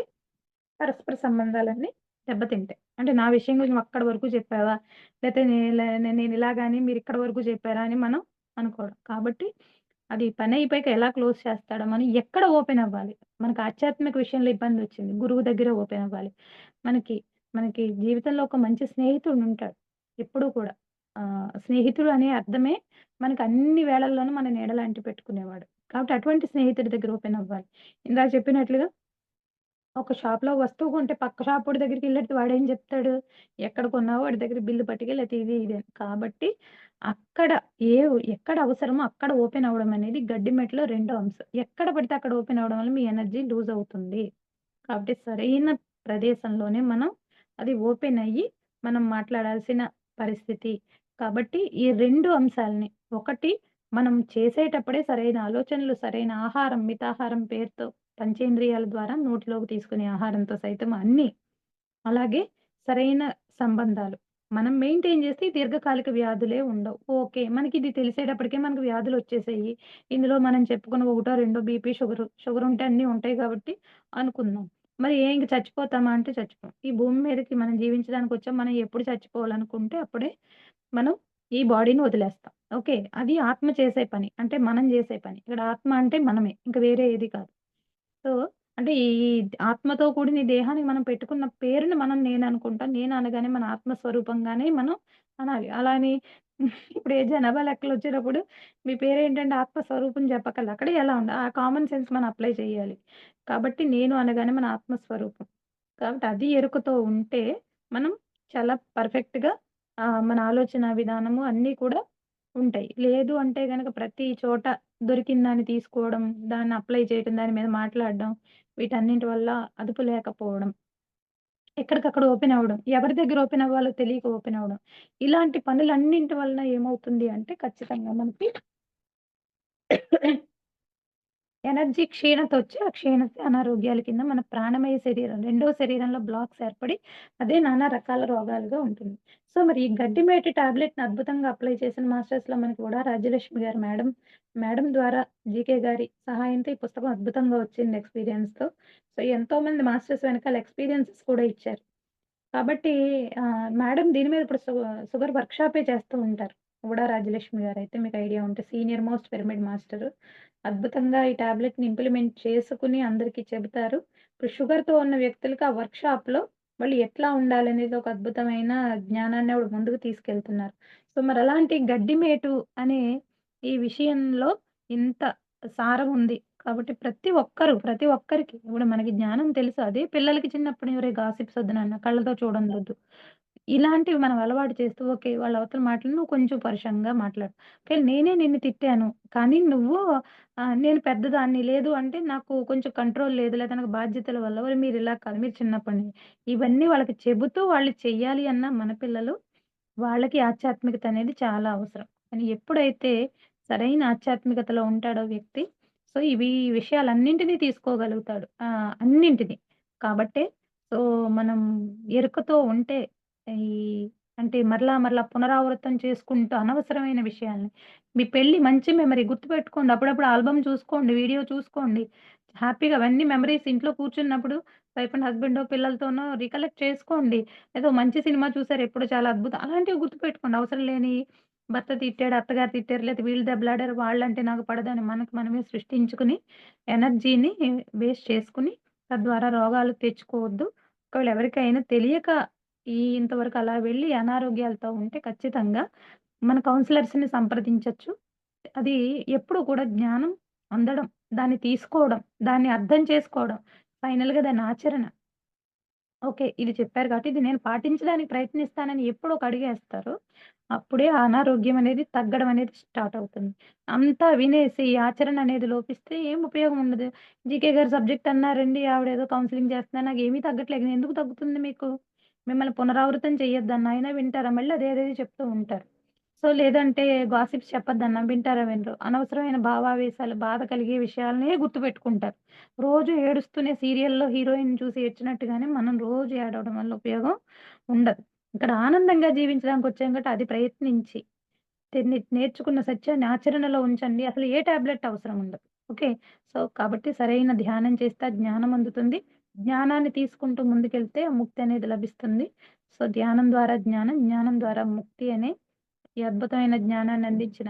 పరస్పర సంబంధాలన్నీ దెబ్బతింటాయి. అంటే నా విషయం గురించి నువ్వక్కడి వరకు చెప్పావా? లేతే నేనిలాగని మీరిక్కడి వరకు చెప్పారా? అని మనం అనుకోవడం. కాబట్టి అది పనయిపోయాక ఎలా క్లోజ్ చేస్తాడో మనం ఎక్కడ ఓపెన్ అవ్వాలి? మనకు ఆధ్యాత్మిక విషయంలో ఇబ్బందొచ్చింది. గురువు దగ్గర ఓపెన్ అవ్వాలి. మనకి, మనకి జీవితంలో ఒక మంచి స్నేహితుడుంటాడు. ఎప్పుడూ కూడా. స్నేహితుడు అనే అర్థమే మనకు అన్ని వేళల్లోనూ మన నీడలో అంటిపెట్టుకునేవాడు. కాబట్టి అటువంటి స్నేహితుడి దగ్గర ఓపెన్ అవ్వాలి. ఇందాక చెప్పినట్లుగా ఒక షాప్‌లో వస్తువు కొంటే పక్క షాపోడి దగ్గరికెళ్ళినట్టు వాడేం జెప్తాడు? ఎక్కడ కొన్నావో వాడి దగ్గర బిల్లు పట్టుకెళ్ళి లేతే ఇది ఇది అని. కాబట్టి అక్కడ ఎక్కడ అవసరమో అక్కడ ఓపెన్ అవ్వడం అనేది గడ్డి మెట్లో రెండో అంశం. ఎక్కడ పడితే అక్కడ ఓపెన్ అవ్వడం వల్ల మీ ఎనర్జీ లూజ్ అవుతుంది. కాబట్టి సరైన ప్రదేశంలోనే మనం అది ఓపెన్ అయ్యి మనం మాట్లాడాల్సిన పరిస్థితి. కాబట్టి ఈ 2 అంశాలని ఒకటి మనం చేసేటప్పుడే సరైన ఆలోచనలు, సరైన ఆహారం, మితాహారం పేరుతో పంచేంద్రియాల ద్వారా నోటిలోకి తీసుకునే ఆహారంతో సైతం అన్నీ. అలాగే సరైన సంబంధాలు. మనం మెయింటైన్ చేస్తే ఈ దీర్ఘకాలిక వ్యాధులే ఉండవు. ఓకే. మనకిది తెలిసేటప్పటికే మనకు వ్యాధులొచ్చేసాయి. ఇందులో మనం చెప్పుకున్న ఒకటో, రెండో బీపీ, షుగరుంటే అన్నీ ఉంటాయి కాబట్టి అనుకుందాం. మరి ఇంక చచ్చిపోతామా అంటే చచ్చిపోం. ఈ భూమి మీదకి మనం జీవించడానికొచ్చాం. మనం ఎప్పుడు చచ్చిపోవాలనుకుంటే అప్పుడే మనం ఈ బాడీని వదిలేస్తాం. ఓకే. అది ఆత్మ చేసే పని. అంటే మనం చేసే పని. ఇక్కడ ఆత్మ అంటే మనమే. ఇంక వేరే ఏది కాదు. సో, అంటే ఈ ఆత్మతో కూడిన ఈ దేహానికి మనం పెట్టుకున్న పేరుని మనం నేననుకుంటాం. నేను అనగానే మన ఆత్మ స్వరూపంగానే మనం అనాలి. అలా అని ఇప్పుడు ఏ జనాభా లెక్కలొచ్చేటప్పుడు మీ పేరేంటంటే ఆత్మ స్వరూపం చెప్పక్కర్ల. అక్కడే ఎలా ఆ కామన్ సెన్స్ మనం అప్లై చేయాలి. కాబట్టి నేను అనగానే మన ఆత్మ స్వరూపం. కాబట్టి అది ఎరుకతో ఉంటే మనం చాలా పర్ఫెక్ట్‌గా మన ఆలోచన విధానము అన్నీ కూడా ఉంటాయి. లేదు అంటే గనక ప్రతి చోట దొరికిన దాన్ని తీసుకోవడం, దాన్ని అప్లై చేయటం, దాని మీద మాట్లాడడం, వీటన్నింటి వల్ల అదుపు లేకపోవడం, ఎక్కడికక్కడ ఓపెన్ అవ్వడం, ఎవరి దగ్గర ఓపెన్ అవ్వాలో తెలియక ఓపెన్ అవ్వడం. ఇలాంటి పనులన్నింటి వలన ఏమవుతుంది అంటే ఖచ్చితంగా మనకి ఎనర్జీ క్షీణతొచ్చి, ఆ క్షీణత అనారోగ్యాల కింద మన ప్రాణమయ శరీరం, రెండో శరీరంలో బ్లాక్స్ ఏర్పడి, అదే నానా రకాల రోగాలుగా ఉంటుంది. సో, మరి ఈ గడ్డి మేటి టాబ్లెట్‌ని అద్భుతంగా అప్లై చేసిన మాస్టర్స్‌లో మనకి కూడా రాజ్యలక్ష్మి గారు మేడం, మేడం ద్వారా జీకే గారి సహాయంతో ఈ పుస్తకం అద్భుతంగా వచ్చింది ఎక్స్‌పీరియన్స్‌తో. సో, ఎంతోమంది మాస్టర్స్ వెనకాల ఎక్స్‌పీరియన్సెస్ కూడా ఇచ్చారు. కాబట్టి మేడం దీని మీద ఇప్పుడు షుగర్ వర్క్‌షాపే చేస్తూ ఉంటారు. ఉడా రాజ్యలక్ష్మి గారైతే మీకు ఐడియా ఉంటే సీనియర్ మోస్ట్ పిరమిడ్ మాస్టరు. అద్భుతంగా ఈ టాబ్లెట్‌ని ఇంప్లిమెంట్ చేసుకొని అందరికి చెబుతారు. ఇప్పుడు షుగర్‌తో ఉన్న వ్యక్తులకి ఆ వర్క్‌షాప్‌లో వాళ్ళు ఎట్లా ఉండాలనేది ఒక అద్భుతమైన జ్ఞానాన్ని ఆవిడ ముందుకు తీసుకెళ్తున్నారు. సో, మరలాంటి గడ్డిమేటు అనే ఈ విషయంలో ఇంత సారం ఉంది. కాబట్టి ప్రతి ఒక్కరికి ఇప్పుడు మనకి జ్ఞానం తెలుసు. అదే పిల్లలకి చిన్నప్పుడు "ఒరేయ్! గాసిప్స్ వద్దు నాన్న, కళ్ళతో చూడనిదొద్దు." ఇలాంటివి మనం అలవాటు చేస్తూ ఓకే. వాళ్ళ అవతల మాటలు నువ్వు కొంచెం పరుషంగా మాట్లాడు. ఓకే. నేనే నిన్ను తిట్టాను. కానీ నువ్వు నేను పెద్దదాన్ని. లేదు అంటే నాకు కొంచెం కంట్రోల్ లేదు. లేదా నాకు బాధ్యతల వల్ల ఒరేయ్! మీరిలా కాదు. మీరు చిన్నప్పటి నుంచి ఇవన్నీ వాళ్ళకి చెబుతూ వాళ్ళు చెయ్యాలి అన్న మన పిల్లలు వాళ్ళకి ఆధ్యాత్మికత అనేది చాలా అవసరం. కానీ ఎప్పుడైతే సరైన ఆధ్యాత్మికతలో ఉంటాడో వ్యక్తి, సో, ఈ విషయాలన్నింటినీ తీసుకోగలుగుతాడు. అన్నింటిని. కాబట్టే సో, మనం ఎరుకతో ఉంటే ఈ అంటే మరలా, మరలా పునరావృతం చేసుకుంటూ అనవసరమైన విషయాల్ని మీ పెళ్లి మంచి మెమరీ గుర్తుపెట్టుకోండి. అప్పుడప్పుడు ఆల్బమ్ చూసుకోండి, వీడియో చూసుకోండి. హ్యాపీగా అవన్నీ మెమరీస్ ఇంట్లో కూర్చున్నప్పుడు వైఫ్ అండ్ హస్బెండో, పిల్లలతోనో రికలెక్ట్ చేసుకోండి. ఏదో మంచి సినిమా చూసారు ఎప్పుడో చాలా అద్భుతం. అలాంటివి గుర్తుపెట్టుకోండి. అవసరం లేని భర్త తిట్టాడు, అత్తగారు తిట్టారు, లేతే వీళ్ళు దెబ్బలాడారు, వాళ్ళంటే నాకు పడదని మనకు మనమే సృష్టించుకుని, ఎనర్జీని వేస్ట్ చేసుకొని, తద్వారా రోగాలు తెచ్చుకోవద్దు. ఒక ఒకవేళ ఎవరికైనా తెలియక ఇంతవరకు అలా వెళ్ళి అనారోగ్యాలతో ఉంటే ఖచ్చితంగా మన కౌన్సిలర్స్‌ని సంప్రదించొచ్చు. అది ఎప్పుడు కూడా జ్ఞానం అందడం, దాన్ని తీసుకోవడం, దాన్ని అర్థం చేసుకోవడం, ఫైనల్‌గా దాని ఆచరణ. ఓకే. ఇది చెప్పారు కాబట్టి ఇది నేను పాటించడానికి ప్రయత్నిస్తానని ఎప్పుడు ఒక అడుగేస్తారో, అప్పుడే ఆ అనారోగ్యం అనేది తగ్గడం అనేది స్టార్ట్ అవుతుంది. అంతా వినేసి ఈ ఆచరణ అనేది లోపిస్తే ఏం ఉపయోగం ఉండదు. జీకే గారు సబ్జెక్ట్ అన్నారండి, ఆవిడేదో కౌన్సెలింగ్ చేస్తున్నారు. నాకేమీ తగ్గట్లేదు. ఎందుకు తగ్గుతుంది మీకు? మిమ్మల్ని పునరావృతం చేయొద్దన్నా అయినా వింటారా? మళ్ళీ అదేదేదో చెప్తూ ఉంటారు. సో, లేదంటే గాసిప్స్ చెప్పొద్దన్నా వింటారా? వినరు. అనవసరమైన భావావేశాలు, బాధ కలిగే విషయాలనే గుర్తుపెట్టుకుంటారు. రోజు ఏడుస్తూనే సీరియల్‌లో హీరోయిన్‌ని చూసి ఏడ్చినట్టుగానే మనం రోజు ఏడవడం వల్ల ఉపయోగం ఉండదు. ఇక్కడ ఆనందంగా జీవించడానికొచ్చాం కాబట్టి అది ప్రయత్నించి నేర్చుకున్న సత్యాన్ని ఆచరణలో ఉంచండి. అసలు ఏ టాబ్లెట్ అవసరం ఉండదు. ఓకే. సో, కాబట్టి సరైన ధ్యానం చేస్తే ఆ జ్ఞానం అందుతుంది. జ్ఞానాన్ని తీసుకుంటూ ముందుకెళ్తే ఆ ముక్తి అనేది లభిస్తుంది. సో, ధ్యానం ద్వారా జ్ఞానం, జ్ఞానం ద్వారా ముక్తి అనే ఈ అద్భుతమైన జ్ఞానాన్ని అందించిన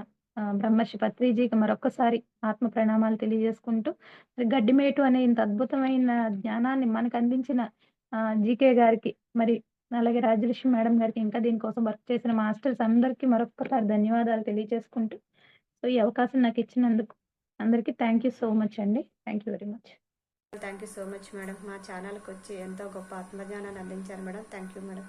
బ్రహ్మర్షి పత్రిజీకి మరొక్కసారి ఆత్మ ప్రణామాలు తెలియజేసుకుంటూ, మరి గడ్డిమేటు అనే ఇంత అద్భుతమైన జ్ఞానాన్ని మనకందించిన జీకే గారికి, మరి అలాగే రాజలక్ష్మి మేడం గారికి, ఇంకా దీనికోసం వర్క్ చేసిన మాస్టర్స్ అందరికీ మరొక్కసారి ధన్యవాదాలు తెలియజేసుకుంటూ, సో, ఈ అవకాశం నాకిచ్చినందుకు అందరికీ థ్యాంక్ యూ సో మచ్ అండి. Thank you very much. Thank you so much madam. మా ఛానల్కి వచ్చి ఎంతో గొప్ప ఆత్మజ్ఞానాన్ని అందించారు మేడం. Thank you madam.